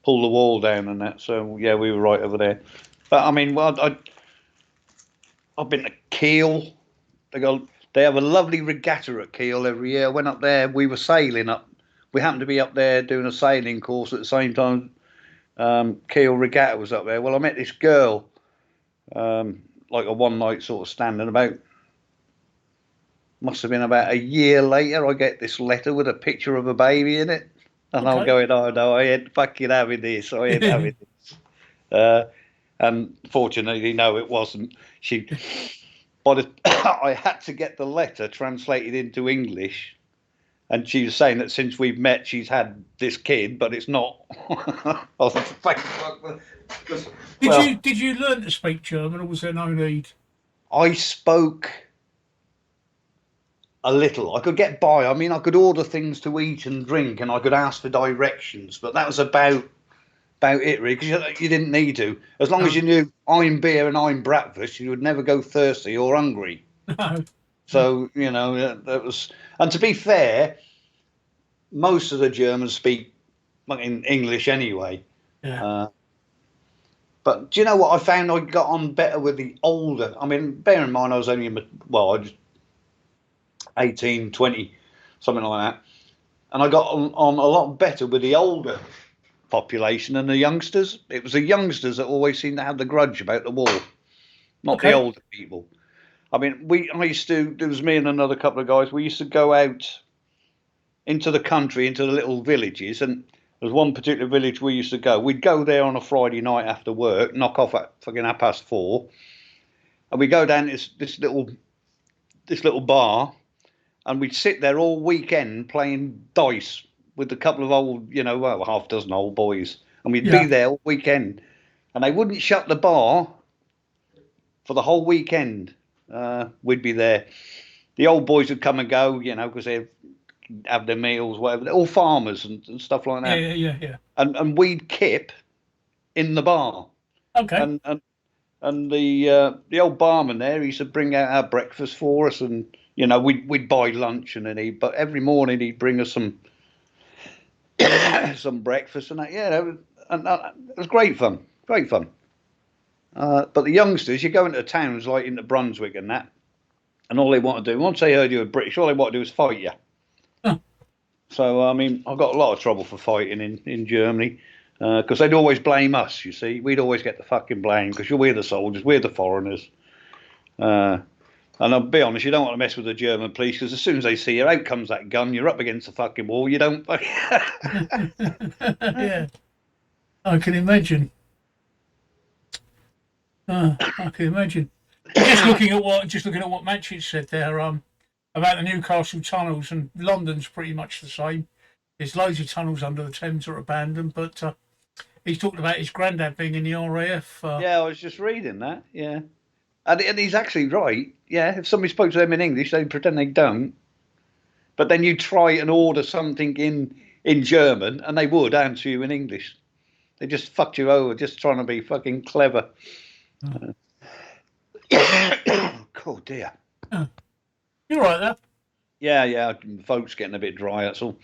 pulled the wall down and that. So yeah, we were right over there. But I mean, well, I've been to Kiel. They have a lovely regatta at Kiel every year. I went up there. We were sailing up. We happened to be up there doing a sailing course at the same time. Kiel Regatta was up there. Well, I met this girl, like a one night sort of standing. Must have been about a year later, I get this letter with a picture of a baby in it. And I'm going, oh no, I ain't fucking having this. I ain't having this. And fortunately, no, it wasn't. I had to get the letter translated into English. And she was saying that since we've met, she's had this kid, but it's not. I was like, Did you learn to speak German, or was there no need? I spoke a little. I could get by. I mean, I could order things to eat and drink, and I could ask for directions, but that was about it, really, because you didn't need to. As long as you knew I'm beer and I'm breakfast, you would never go thirsty or hungry. No. So, you know, that was... And to be fair, most of the Germans speak in English anyway. Yeah. But do you know what? I found I got on better with the older... I mean, bear in mind, I was only... I was 18, 20, something like that. And I got on a lot better with the older population than the youngsters. It was the youngsters that always seemed to have the grudge about the war, not the older people. I mean, there was me and another couple of guys, we used to go out into the country, into the little villages, and there was one particular village we used to go. We'd go there on a Friday night after work, knock off at fucking 4:30, and we'd go down this little bar, and we'd sit there all weekend playing dice with a couple of old, half dozen old boys, and we'd be there all weekend, and they wouldn't shut the bar for the whole weekend. We'd be there. The old boys would come and go, because they'd have their meals, whatever. They're all farmers and stuff like that. Yeah. And we'd kip in the bar. Okay. And the old barman there, he used to bring out our breakfast for us, and we'd buy lunch and then but every morning he'd bring us some some breakfast and that. Yeah, it was great fun. But the youngsters, you go into towns like into Brunswick and that, and all they want to do, once they heard you were British, all they want to do is fight you. Huh. So, I mean, I got a lot of trouble for fighting in Germany, because they'd always blame us, you see. We'd always get the fucking blame, because we're the soldiers, we're the foreigners. And I'll be honest, you don't want to mess with the German police, because as soon as they see you, out comes that gun, you're up against the fucking wall, you don't... Yeah. I can imagine. I can imagine. Just looking at what Matchett said there, about the Newcastle tunnels, and London's pretty much the same. There's loads of tunnels under the Thames that are abandoned, but He's talking about his granddad being in the RAF. Yeah, I was just reading that. Yeah, and he's actually right. Yeah, if somebody spoke to them in English, they'd pretend they don't. But then you try and order something in German, and they would answer you in English. They just fucked you over, just trying to be fucking clever. Oh dear. You're right there. Yeah. Throat's getting a bit dry. That's all.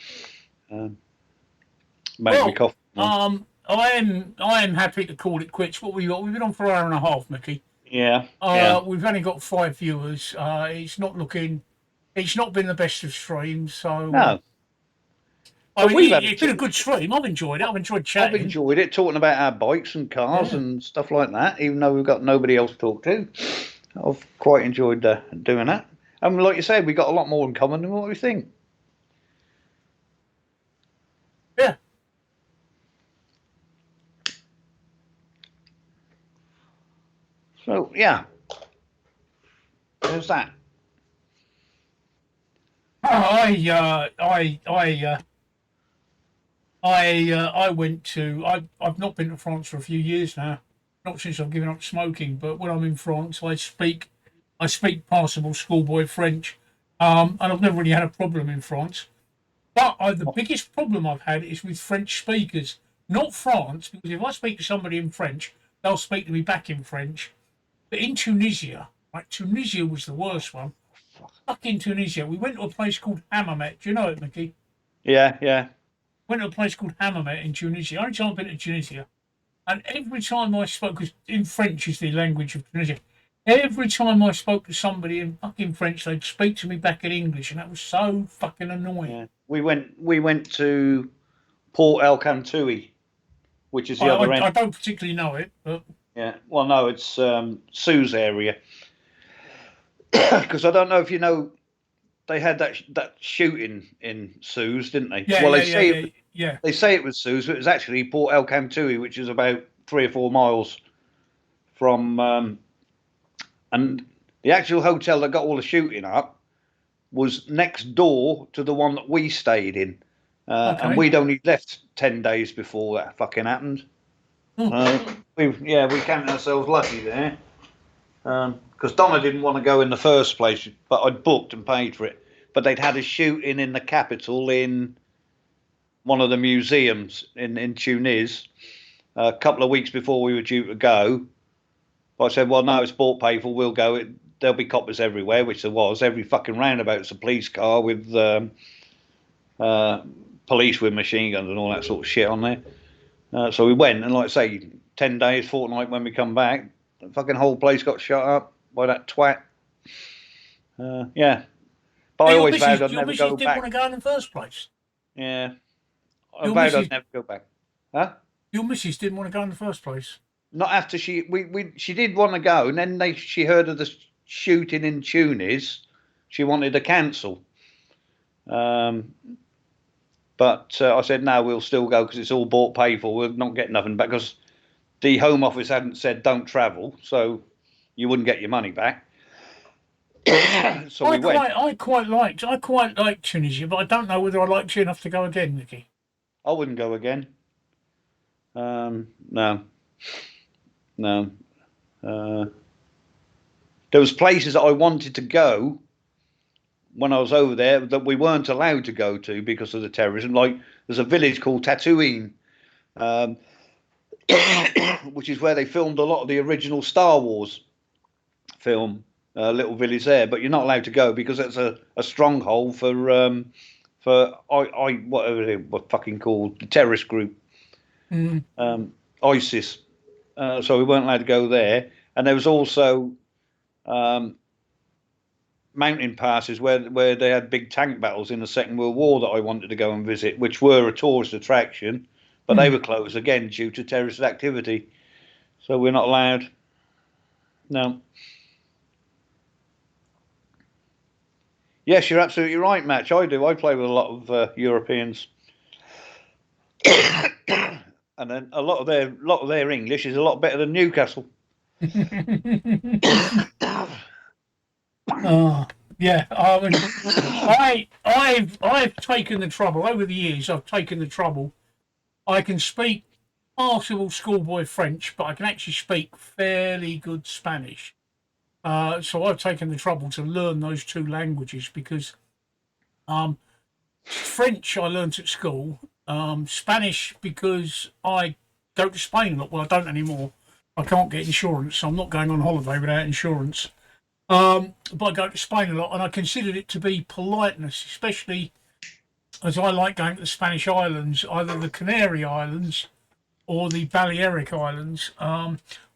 Make me cough. I am happy to call it quits. What we got? We've been on for an hour and a half, Mickey. Yeah. We've only got 5 viewers. It's not been the best of streams. So No. I mean, we've had it's been a good stream. I've enjoyed it. I've enjoyed chatting. I've enjoyed it, talking about our bikes and cars and stuff like that, even though we've got nobody else to talk to. I've quite enjoyed doing that. And like you said, we got a lot more in common than what we think. Yeah. So, yeah. There's that. I went to. I've not been to France for a few years now. Not since I've given up smoking. But when I'm in France, I speak passable schoolboy French, and I've never really had a problem in France. But the biggest problem I've had is with French speakers, not France, because if I speak to somebody in French, they'll speak to me back in French. But in Tunisia, like Tunisia was the worst one. Fucking Tunisia. We went to a place called Hammamet. Do you know it, Mickey? Yeah. Went to a place called Hammamet in Tunisia. Only time I've been to Tunisia. And every time I spoke, because in French is the language of Tunisia, every time I spoke to somebody in fucking French, they'd speak to me back in English, and that was so fucking annoying. Yeah. We went to Port El Kantoui, which is the other end. I don't particularly know it, but Yeah. Well, no, it's Suez area. Because I don't know if you know, they had that shooting in Suez, didn't they? yeah, well, yeah. they say it was Suez, but it was actually Port El Kantoui, which is about 3 or 4 miles from. And the actual hotel that got all the shooting up was next door to the one that we stayed in, and we'd only left 10 days before that fucking happened. We counted ourselves lucky there, because Donna didn't want to go in the first place, but I'd booked and paid for it. But they'd had a shooting in the capital in one of the museums in Tunis a couple of weeks before we were due to go. But I said, well, no, it's bought paid for, we'll go. There'll be coppers everywhere, which there was. Every fucking roundabout's a police car with police with machine guns and all that sort of shit on there. So we went, and like I say, 10 days, fortnight when we come back, the fucking whole place got shot up by that twat. Yeah. But I always vowed I'd never go back. Didn't want to go in the first place. Yeah. I vowed I'd never go back. Huh? Your missus didn't want to go in the first place. Not after she did want to go, and then she heard of the shooting in Tunis. She wanted to cancel. But I said, no, we'll still go because it's all bought, paid for. We'll not get nothing back because the Home Office hadn't said don't travel, so you wouldn't get your money back. So we went. I quite liked Tunisia, but I don't know whether I liked you enough to go again, Nicky. I wouldn't go again. No. There was places that I wanted to go when I was over there that we weren't allowed to go to because of the terrorism. Like there's a village called Tatooine, which is where they filmed a lot of the original Star Wars film. Little village there, but you're not allowed to go because it's a stronghold for whatever they were fucking called, the terrorist group, ISIS. So we weren't allowed to go there, and there was also mountain passes where they had big tank battles in the Second World War that I wanted to go and visit, which were a tourist attraction, but they were closed again due to terrorist activity. So we're not allowed. No. Yes, you're absolutely right, Match. I do. I play with a lot of Europeans, and then a lot of their English is a lot better than Newcastle. Yeah. I mean, I've taken the trouble over the years. I've taken the trouble. I can speak passable schoolboy French, but I can actually speak fairly good Spanish. So I've taken the trouble to learn those two languages because French I learnt at school, Spanish because I go to Spain a lot. Well, I don't anymore. I can't get insurance, so I'm not going on holiday without insurance. But I go to Spain a lot, and I considered it to be politeness, especially as I like going to the Spanish islands, either the Canary Islands or the Balearic Islands,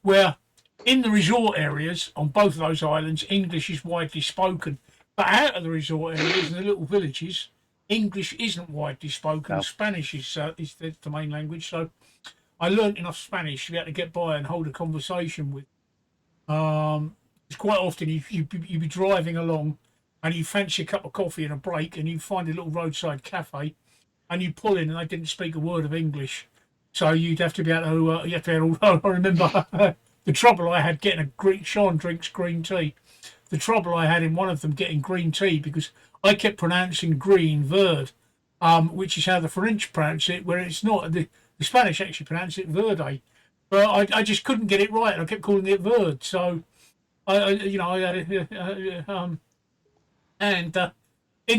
where in the resort areas on both of those islands, English is widely spoken. But out of the resort areas and the little villages, English isn't widely spoken. No. Spanish is the main language. So I learnt enough Spanish to be able to get by and hold a conversation with. It's quite often you be driving along and you fancy a cup of coffee and a break and you find a little roadside cafe and you pull in and they didn't speak a word of English. So you'd have to be able to, I remember the trouble I had getting Sean drinks green tea. The trouble I had in one of them getting green tea because I kept pronouncing green verd, which is how the French pronounce it, where it's not. The Spanish actually pronounce it verde. But I just couldn't get it right and I kept calling it verd. So, and in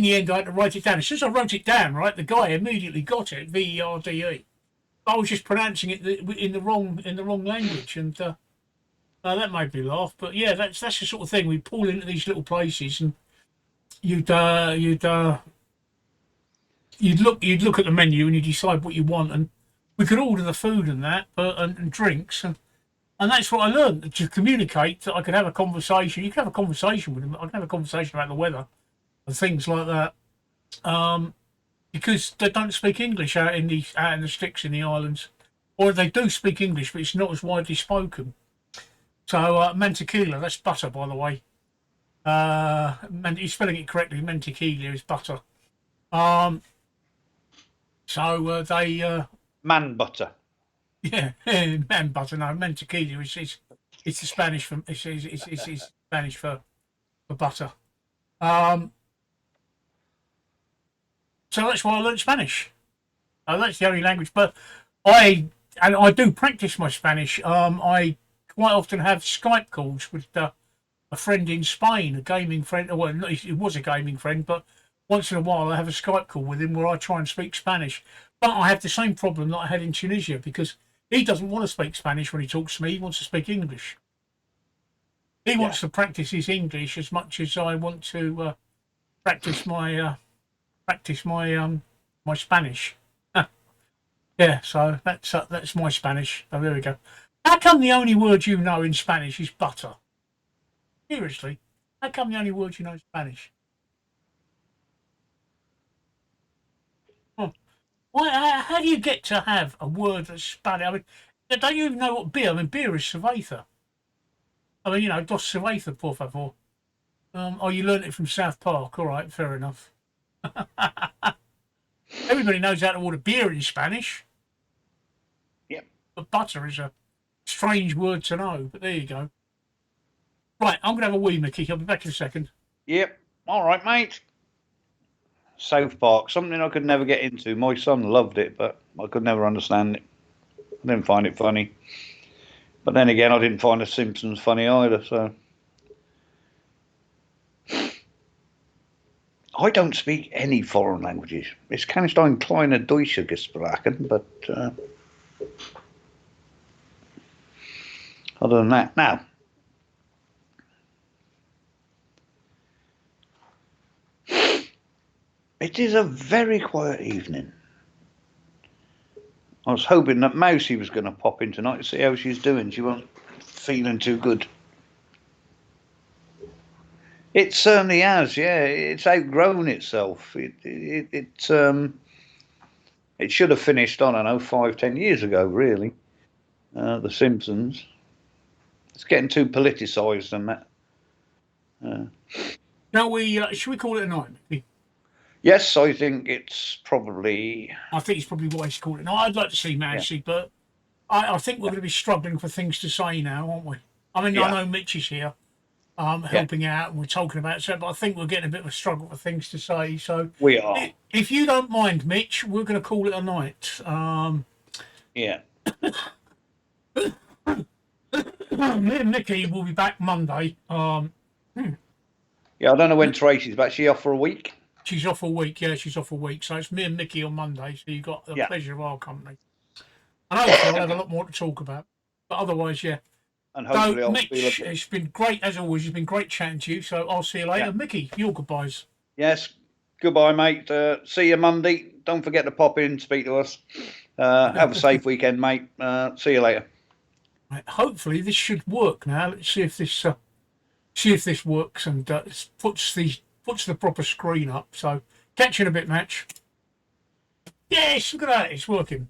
the end I had to write it down. As soon as I wrote it down, right, the guy immediately got it, VERDE. I was just pronouncing it in the wrong language, and that made me laugh. But yeah, that's the sort of thing. We pull into these little places, and you'd look at the menu and you decide what you want, and we could order the food and that, and drinks, and that's what I learned to communicate. That I could have a conversation. You could have a conversation with them. I could have a conversation about the weather and things like that. Because they don't speak English out in the sticks in the islands, or they do speak English, but it's not as widely spoken. So mantequilla, that's butter, by the way. You're spelling it correctly. Mantequilla is butter. So they Man butter. yeah, man butter. No, mantequilla is it's the Spanish for it's Spanish for butter. So that's why I learned Spanish. That's the only language. But I do practice my Spanish. I quite often have Skype calls with a friend in Spain, a gaming friend. Well, it was a gaming friend, but once in a while I have a Skype call with him where I try and speak Spanish. But I have the same problem that I had in Tunisia because he doesn't want to speak Spanish when he talks to me. He wants to speak English. He wants to practice his English as much as I want to practice my my Spanish. Yeah, so that's my Spanish. Oh, there we go. How come the only word you know in Spanish is butter? Seriously, how come the only word you know is Spanish? Why? How do you get to have a word that's Spanish? I mean, don't you even know what beer? I mean, beer is cerveza. I mean, dos cerveza, por favor. Oh, you learnt it from South Park. All right, fair enough. Everybody knows how to order beer in Spanish. Yep. But butter is a strange word to know. But there you go. Right, I'm going to have a wee, Mickey. I'll be back in a second. Yep. All right, mate. South Park, something I could never get into. My son loved it, but I could never understand it. I didn't find it funny. But then again, I didn't find The Simpsons funny either, so. I don't speak any foreign languages. Ich kann nicht ein kleiner Deutscher gesprochen, but other than that, now. It is a very quiet evening. I was hoping that Mousy was going to pop in tonight to see how she's doing. She wasn't feeling too good. It certainly has, yeah. It's outgrown itself. It should have finished, I don't know, 5-10 years ago, really. The Simpsons. It's getting too politicised and that. Should we call it a night, Mickey? Yes, I think it's probably. I think it's probably what I should call it. No, I'd like to see Mousy, but I think we're going to be struggling for things to say now, aren't we? I mean, I know Mitch is here, helping out, and we're talking about it, but I think we're getting a bit of a struggle for things to say. So we are. If you don't mind, Mitch, we're going to call it a night. Yeah. Me and Nikki will be back Monday. Yeah, I don't know when Tracy's back. She off for a week. She's off a week. Yeah, she's off a week. So it's me and Nikki on Monday. So you got the Yeah. pleasure of our company. And hopefully I'll have a lot more to talk about. But otherwise, yeah. And So, hopefully I'll Mitch, feel a bit. it's been great as always. It's been great chatting to you. So I'll see you later. Yeah. Mickey, your goodbyes. Yes. Goodbye, mate. See you Monday. Don't forget to pop in and speak to us. Have a safe weekend, mate. See you later. Right, hopefully this should work now. Let's see if this works and puts the proper screen up. So catch you in a bit, Match. Yes, look at that. It's working.